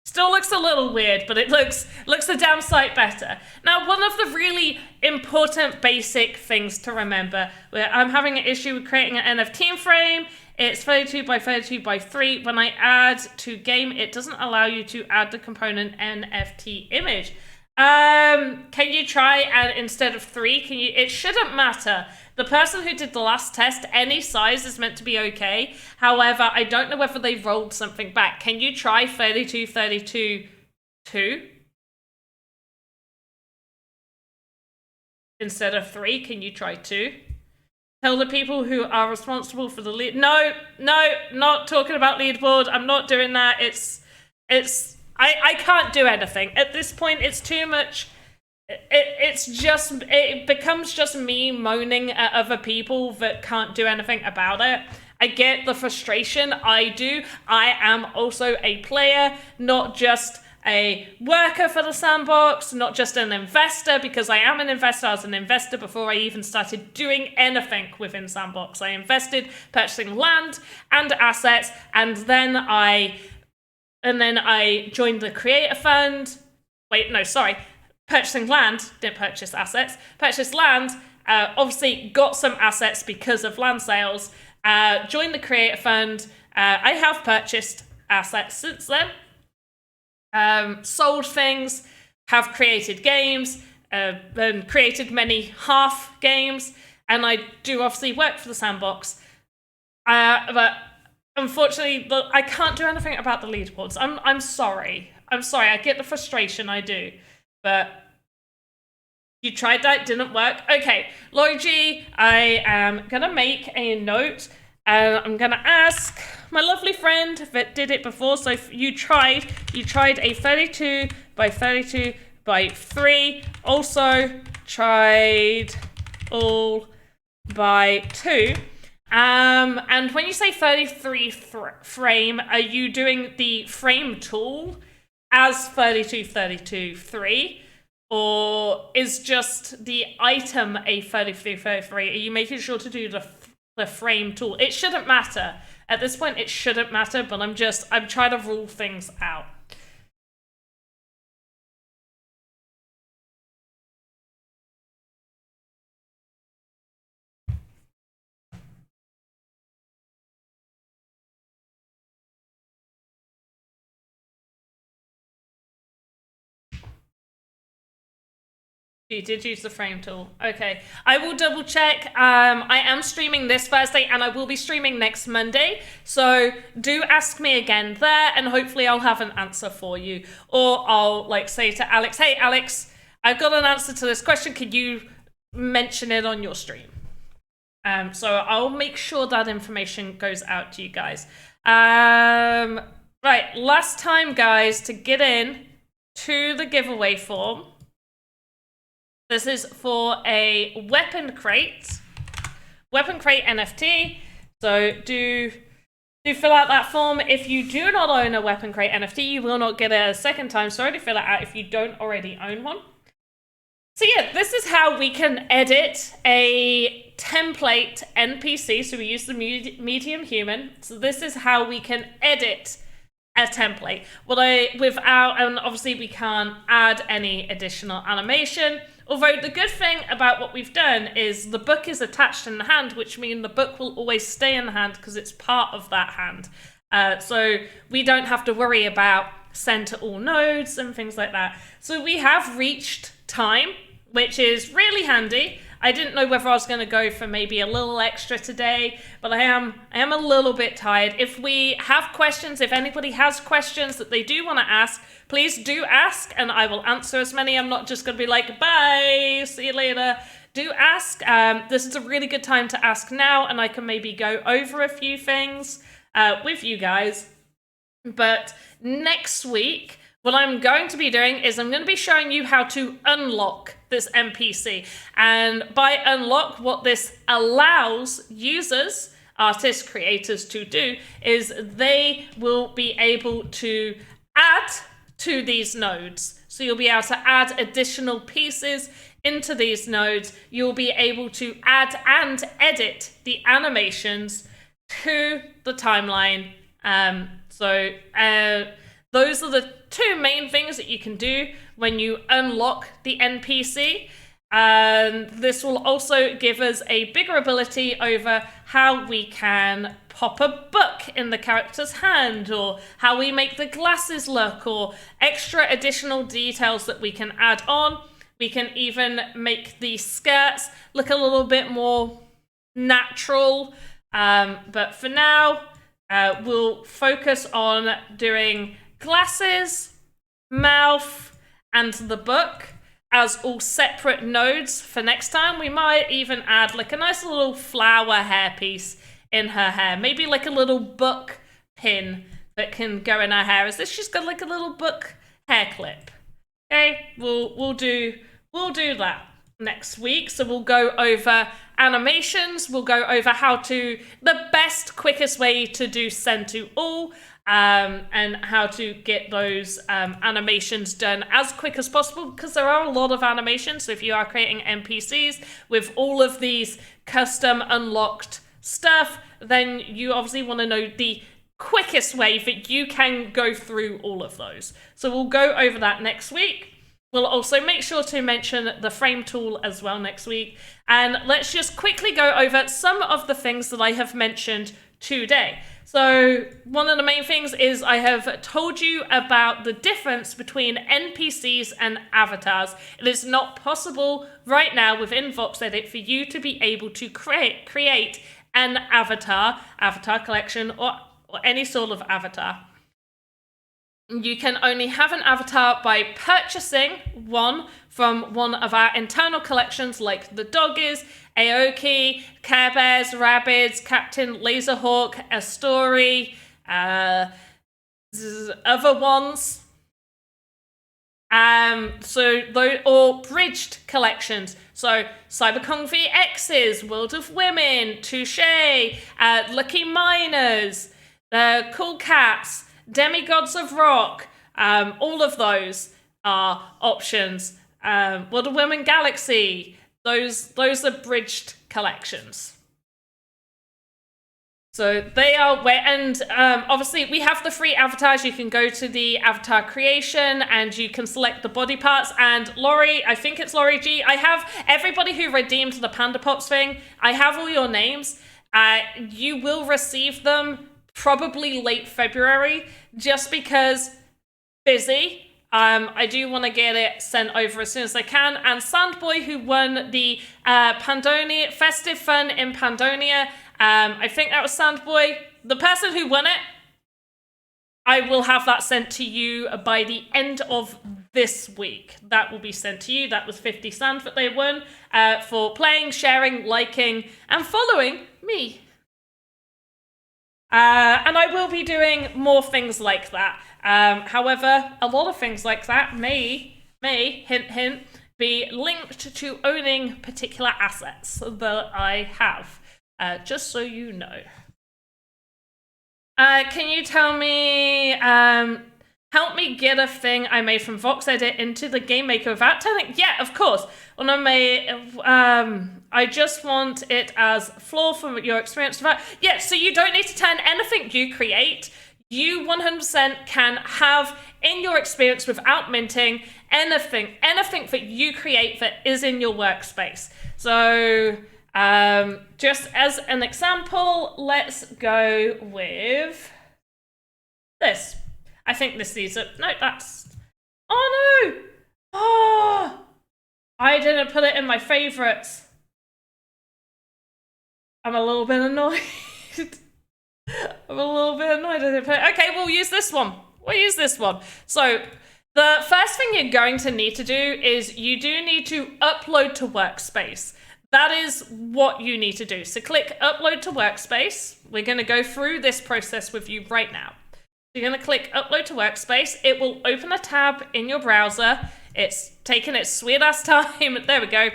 Still looks a little weird, but it looks a damn sight better. Now, one of the really important basic things to remember, where I'm having an issue with creating an NFT frame, it's 32 by 32 by 3. When I add to game, it doesn't allow you to add the component NFT image. Can you try and instead of 3, can you? It shouldn't matter. The person who did the last test, any size is meant to be okay. However, I don't know whether they rolled something back. Can you try 32, 32, 2? Instead of 3, can you try 2? Tell the people who are responsible for the lead. No, not talking about leaderboard. I'm not doing that. I can't do anything. At this point, it's too much. It becomes just me moaning at other people that can't do anything about it. I get the frustration. I am also a player, not just a worker for the Sandbox, not just an investor, because I am an investor. I was an investor before I even started doing anything within Sandbox. I invested purchasing land and assets, and then I joined the creator fund. Wait, no, sorry. Purchasing land, didn't purchase assets. Purchased land, obviously got some assets because of land sales. Joined the creator fund. I have purchased assets since then. Sold things, have created games, and created many half games. And I do obviously work for the Sandbox. But unfortunately, I can't do anything about the leaderboards. I'm sorry. I get the frustration, I do. But you tried that, didn't work. Okay, Lori G, I am going to make a note. I'm going to ask my lovely friend that did it before. So if you tried a 32 by 32 by 3. Also tried all by 2. And when you say 33 frame, are you doing the frame tool as 32, 32, 3? Or is just the item a 33, 33? Are you making sure to do the frame tool? It shouldn't matter. At this point, it shouldn't matter, but I'm trying to rule things out. You did use the frame tool. Okay. I will double check. I am streaming this Thursday and I will be streaming next Monday. So do ask me again there and hopefully I'll have an answer for you. Or I'll like say to Alex, hey Alex, I've got an answer to this question. Can you mention it on your stream? So I'll make sure that information goes out to you guys. Right, last time guys to get in to the giveaway form. This is for a weapon crate NFT. So do fill out that form. If you do not own a weapon crate NFT, you will not get it a second time. So already fill it out if you don't already own one. So yeah, this is how we can edit a template NPC. So we use the medium human. So this is how we can edit a template. And obviously we can't add any additional animation. Although the good thing about what we've done is the book is attached in the hand, which means the book will always stay in the hand because it's part of that hand. So we don't have to worry about send to all nodes and things like that. So we have reached time, which is really handy. I didn't know whether I was going to go for maybe a little extra today, but I am a little bit tired. If we have questions, if anybody has questions that they do want to ask, please do ask and I will answer as many. I'm not just going to be like, bye, see you later. Do ask. This is a really good time to ask now and I can maybe go over a few things with you guys. But next week, what I'm going to be doing is I'm going to be showing you how to unlock this NPC. And by unlock, what this allows users, artists, creators to do is they will be able to add to these nodes. So you'll be able to add additional pieces into these nodes. You'll be able to add and edit the animations to the timeline. Those are the two main things that you can do when you unlock the NPC. And this will also give us a bigger ability over how we can pop a book in the character's hand, or how we make the glasses look, or extra additional details that we can add on. We can even make the skirts look a little bit more natural. But for now, we'll focus on doing glasses, mouth, and the book as all separate nodes for next time. We might even add like a nice little flower hairpiece in her hair. Maybe like a little book pin that can go in her hair. As if she's got like a little book hair clip. Okay, we'll do that next week. So we'll go over animations. We'll go over the best, quickest way to do send to all. And how to get those animations done as quick as possible, because there are a lot of animations. So if you are creating NPCs with all of these custom unlocked stuff, then you obviously want to know the quickest way that you can go through all of those. So we'll go over that next week. We'll also make sure to mention the frame tool as well next week. And let's just quickly go over some of the things that I have mentioned today. So one of the main things is I have told you about the difference between NPCs and avatars. It is not possible right now within VoxEdit for you to be able to create an avatar collection, or any sort of avatar. You can only have an avatar by purchasing one from one of our internal collections, like the Doggies, Aoki, Care Bears, Rabbids, Captain Laserhawk, Astori, other ones. Or bridged collections. So Cyberkong VX's, World of Women, Touche, Lucky Miners, Cool Cats, Demigods of Rock, all of those are options. World of Women Galaxy, those are bridged collections. So they are where, and obviously we have the free avatars. You can go to the avatar creation and you can select the body parts. And Laurie, I think it's Laurie G. I have everybody who redeemed the Panda Pops thing. I have all your names. You will receive them probably late February, just because busy. I do want to get it sent over as soon as I can. And Sandboy, who won the Pandonia Festive Fun in Pandonia, I think that was Sandboy, the person who won it, I will have that sent to you by the end of this week. That will be sent to you. That was 50 sand that they won for playing, sharing, liking, and following me. And I will be doing more things like that. However, a lot of things like that may, hint, hint, be linked to owning particular assets that I have, just so you know. Can you tell me, help me get a thing I made from VoxEdit into the Game Maker without telling? Yeah, of course. When I made, I just want it as floor from your experience. Yeah, so you don't need to turn anything you create. You 100% can have in your experience without minting anything that you create that is in your workspace. So, just as an example, let's go with this. I think this needs a, no, that's, oh no! Oh, I didn't put it in my favorites. I'm a little bit annoyed. I didn't put it. Okay, we'll use this one. So, the first thing you're going to need to do is you do need to upload to Workspace. That is what you need to do. So click upload to Workspace. We're going to go through this process with you right now. You're going to click upload to Workspace. It will open a tab in your browser. It's taken its sweet ass time. There we go.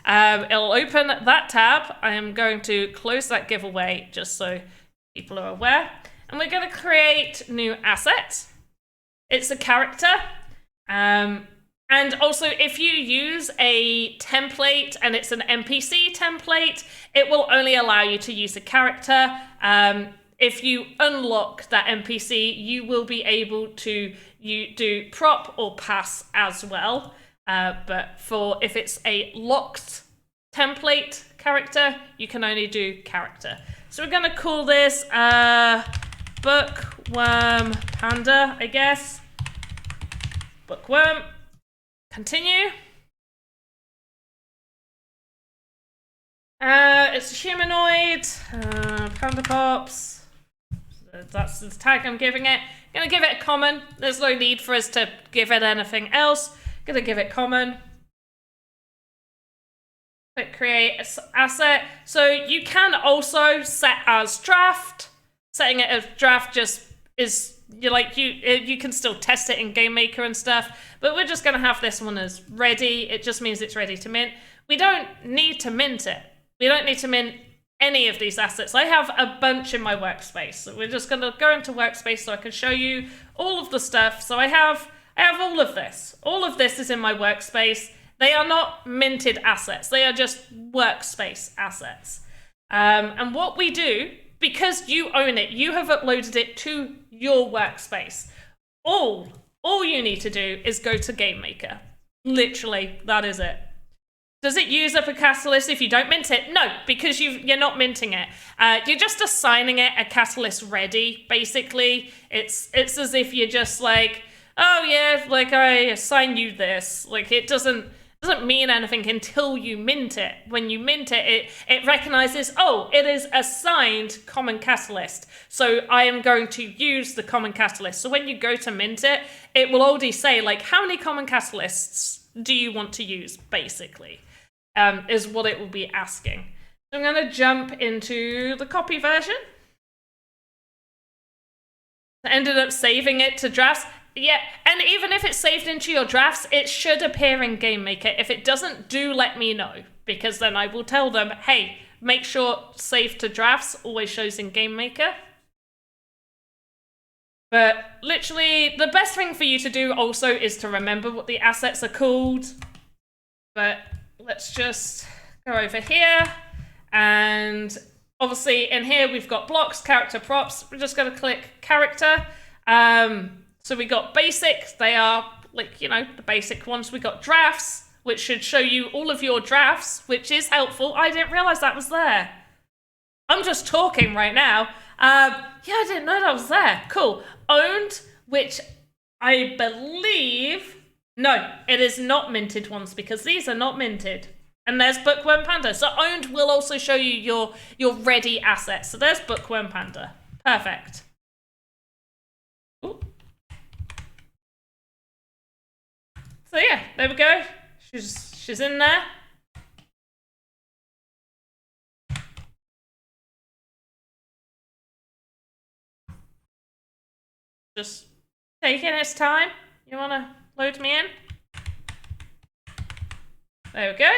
It'll open that tab. I am going to close that giveaway just so people are aware. And we're going to create new assets. It's a character. And also, if you use a template and it's an NPC template, it will only allow you to use a character. If you unlock that NPC, you will be able to do prop or pass as well. But if it's a locked template character, you can only do character. So we're going to call this Bookworm Panda, I guess. Bookworm. Continue. It's a humanoid. Panda Pops. That's the tag I'm giving it. Gonna give it a common. There's no need for us to give it anything else. Gonna give it common. Click create asset. So you can also set as draft. Setting it as draft just is you can still test it in Game Maker and stuff, but we're just gonna have this one as ready. It just means it's ready to mint. We don't need to mint it. We don't need to mint any of these assets. I have a bunch in my workspace. So we're just gonna go into Workspace so I can show you all of the stuff. So I have all of this. All of this is in my workspace. They are not minted assets. They are just workspace assets. And what we do, because you own it, you have uploaded it to your workspace. All you need to do is go to Game Maker. Literally, that is it. Does it use up a catalyst if you don't mint it? No, because you're not minting it. You're just assigning it a catalyst ready, basically. It's as if you're just like, oh yeah, like I assign you this. Like it doesn't mean anything until you mint it. When you mint it, it recognizes, oh, it is assigned common catalyst. So I am going to use the common catalyst. So when you go to mint it, it will already say like, how many common catalysts do you want to use, basically, is what it will be asking. So I'm going to jump into the copy version. I ended up saving it to drafts. Yeah, and even if it's saved into your drafts, it should appear in Game Maker. If it doesn't, do let me know, because then I will tell them, hey, make sure save to drafts always shows in Game Maker. But literally, the best thing for you to do also is to remember what the assets are called. But let's just go over here, and obviously in here we've got blocks, character, props. We're just going to click character. So we got basic, they are like, you know, the basic ones. We got drafts, which should show you all of your drafts, which is helpful. I didn't realize that was there. I'm just talking right now. Yeah, I didn't know that was there. Cool. Owned, which I believe, no, it is not minted ones because these are not minted. And there's Bookworm Panda. So owned will also show you your ready assets. So there's Bookworm Panda. Perfect. Ooh. So yeah, there we go. She's in there. Just taking its time. You want to load me in? There we go.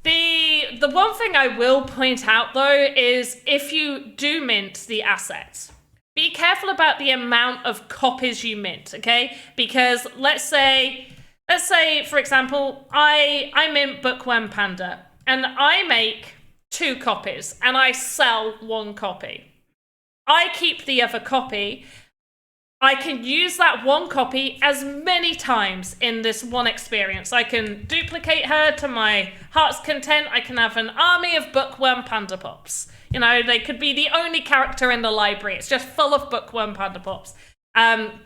The one thing I will point out though is if you do mint the assets, be careful about the amount of copies you mint, okay? Because let's say for example, I mint Bookworm Panda and I make 2 copies and I sell 1 copy. I keep the other copy. I can use that 1 copy as many times in this one experience. I can duplicate her to my heart's content. I can have an army of Bookworm Panda Pops. You know, they could be the only character in the library. It's just full of Bookworm Panda Pops.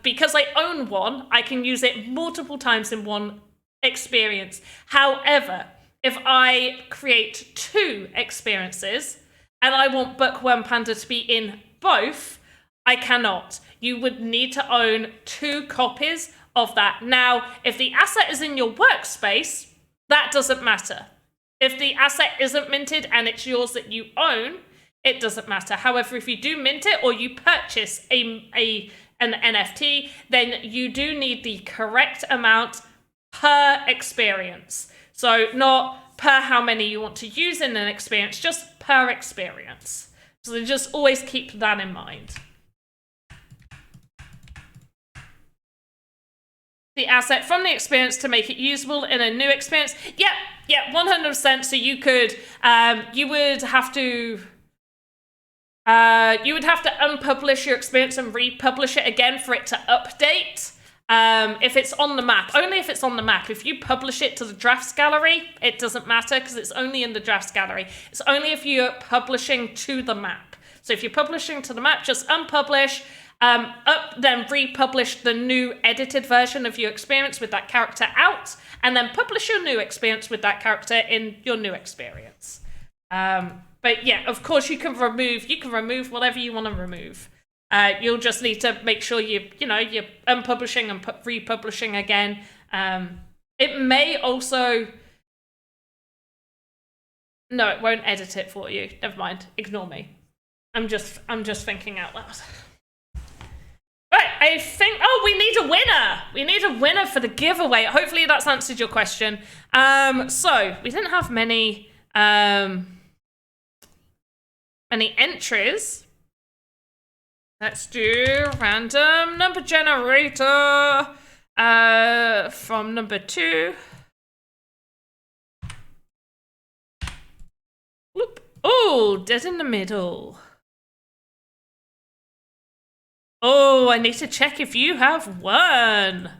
Because I own 1, I can use it multiple times in one experience. However, if I create 2 experiences and I want Bookworm Panda to be in both, I cannot. You would need to own 2 copies of that. Now, if the asset is in your workspace, that doesn't matter. If the asset isn't minted and it's yours that you own, it doesn't matter. However, if you do mint it or you purchase an NFT, then you do need the correct amount per experience. So not per how many you want to use in an experience, just per experience. So just always keep that in mind. The asset from the experience to make it usable in a new experience. Yeah, 100%. So you could, you would have to unpublish your experience and republish it again for it to update. If it's on the map, only if it's on the map. If you publish it to the drafts gallery, it doesn't matter because it's only in the drafts gallery. It's only if you're publishing to the map. So if you're publishing to the map, just unpublish. Then republish the new edited version of your experience with that character out, and then publish your new experience with that character in your new experience. But yeah, of course you can remove whatever you want to remove. You'll just need to make sure you're unpublishing and republishing again. It may also... No, it won't edit it for you. Never mind. Ignore me. I'm just thinking out loud. Right, I think... Oh, we need a winner! We need a winner for the giveaway. Hopefully that's answered your question. So, we didn't have many entries. Let's do random number generator from number 2. Whoop. Oh, dead in the middle. Oh, I need to check if you have won.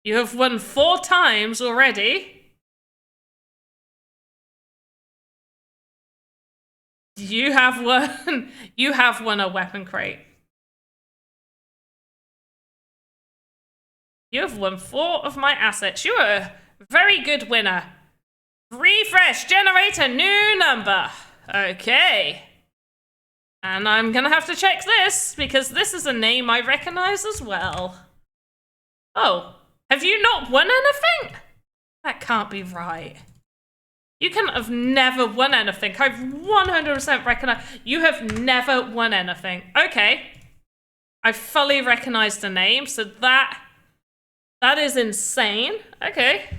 You have won 4 times already. You have won. You have won a weapon crate. You have won 4 of my assets. You are a very good winner. Refresh, generate a new number. Okay. And I'm gonna have to check this, because this is a name I recognize as well. Oh, have you not won anything? That can't be right. You can have never won anything. I've 100% recognized. You have never won anything. Okay. I fully recognize the name, so that is insane. Okay.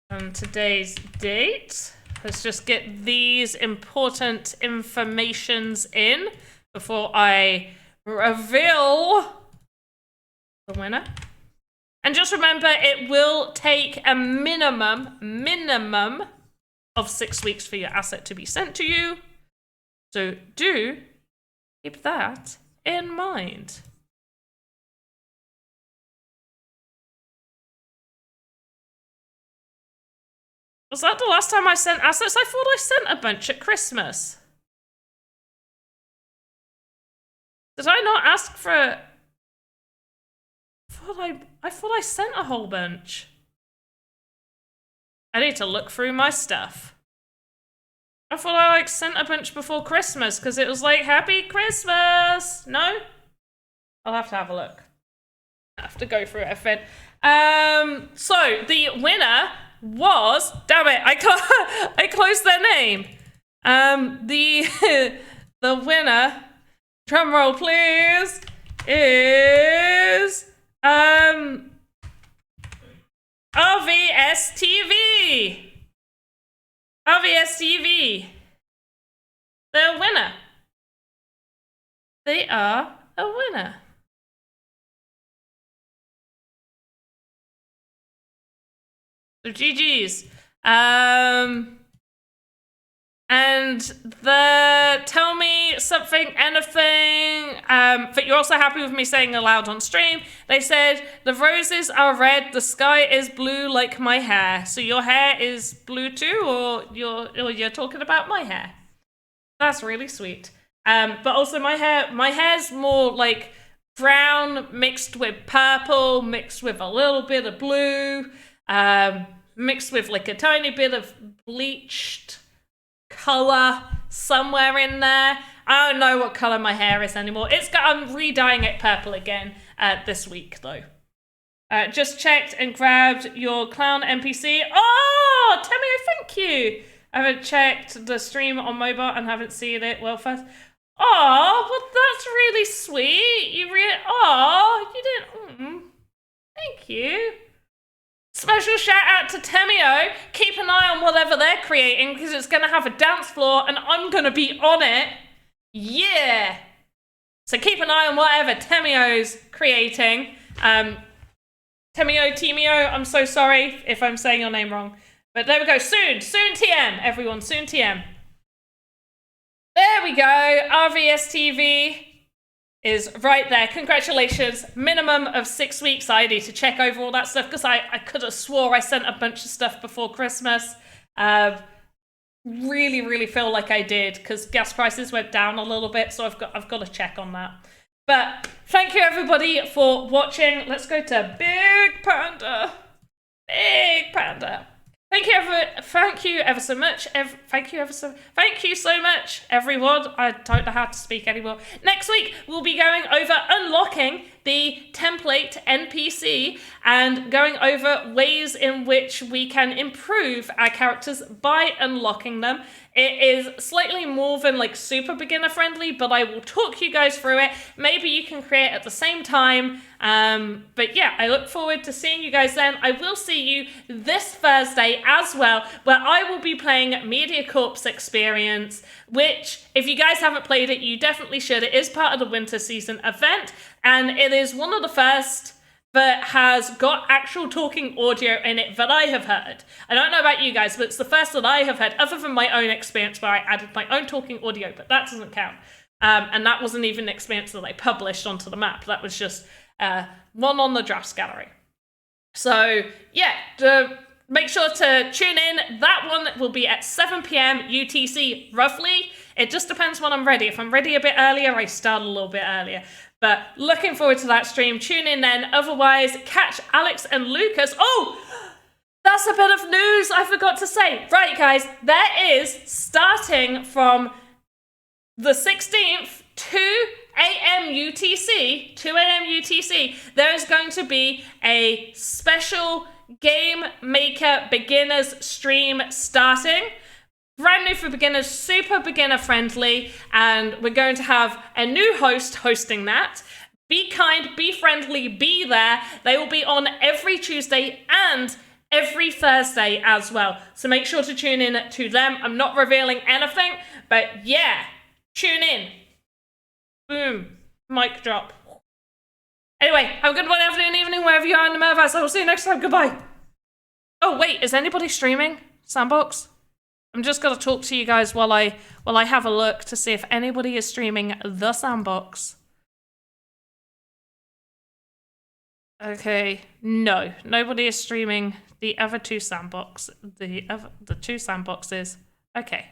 And today's date. Let's just get these important informations in before I reveal the winner. And just remember, it will take a minimum of 6 weeks for your asset to be sent to you. So do keep that in mind? Was that the last time I sent assets? I thought I sent a bunch at Christmas. Did I not ask for... I thought I sent a whole bunch. I need to look through my stuff. I thought I like sent a bunch before Christmas because it was like, Happy Christmas! No? I'll have to have a look. I have to go through everything. So the winner was, damn it, I closed their name. The winner, drum roll please, is RVS TV. RVS TV. They're a winner. They are a winner. So GG's. And the tell me something, anything, that you're also happy with me saying aloud on stream. They said, the roses are red, the sky is blue like my hair. So your hair is blue too, or you're talking about my hair? That's really sweet. But also my hair's more like brown mixed with purple, mixed with a little bit of blue, mixed with like a tiny bit of bleached color somewhere in there. I don't know what color my hair is anymore. I'm re-dyeing it purple again this week though. Just checked and grabbed your clown NPC. Oh, Temio, thank you. I haven't checked the stream on mobile and haven't seen it. Well, first. Oh, well, that's really sweet. You didn't. Thank you. Special shout out to Temio. Keep an eye on whatever they're creating because it's going to have a dance floor and I'm going to be on it. Yeah. So keep an eye on whatever Temio's creating. Temio, I'm so sorry if I'm saying your name wrong. But there we go. Soon TM, everyone. Soon TM. There we go. RVS TV is right there. Congratulations. Minimum of 6 weeks. I need to check over all that stuff because I could have swore I sent a bunch of stuff before Christmas. Really feel like I did because gas prices went down a little bit, so I've got to check on that. But thank you everybody for watching. Let's go to Big Panda. Big Panda. Thank you ever so much. Thank you so much, everyone. I don't know how to speak anymore. Next week, we'll be going over unlocking the template NPC and going over ways in which we can improve our characters by unlocking them. It is slightly more than like super beginner friendly, but I will talk you guys through it. Maybe you can create at the same time. But yeah, I look forward to seeing you guys then. I will see you this Thursday as well, where I will be playing MediaCorp's Experience, which if you guys haven't played it, you definitely should. It is part of the winter season event, and it is one of the first that has got actual talking audio in it that I have heard. I don't know about you guys, but it's the first that I have heard, other than my own experience where I added my own talking audio, but that doesn't count. And that wasn't even an experience that I published onto the map. That was just one on the drafts gallery. So yeah, make sure to tune in. That one will be at 7 p.m. UTC, roughly. It just depends when I'm ready. If I'm ready a bit earlier, I start a little bit earlier. But looking forward to that stream. Tune in then. Otherwise, catch Alex and Lucas. Oh, that's a bit of news I forgot to say. Right, guys, there is, starting from the 16th, 2 a.m. UTC, there is going to be a special Game Maker Beginners stream starting. Brand new for beginners, super beginner friendly, and we're going to have a new host hosting that. Be kind, be friendly, be there. They will be on every Tuesday and every Thursday as well. So make sure to tune in to them. I'm not revealing anything, but yeah, tune in. Boom. Mic drop. Anyway, have a good morning, afternoon, evening, wherever you are in the metaverse. I will see you next time. Goodbye. Oh, wait, is anybody streaming Sandbox? I'm just going to talk to you guys while I have a look to see if anybody is streaming the Sandbox. Okay, no, nobody is streaming the other two sandboxes. Okay,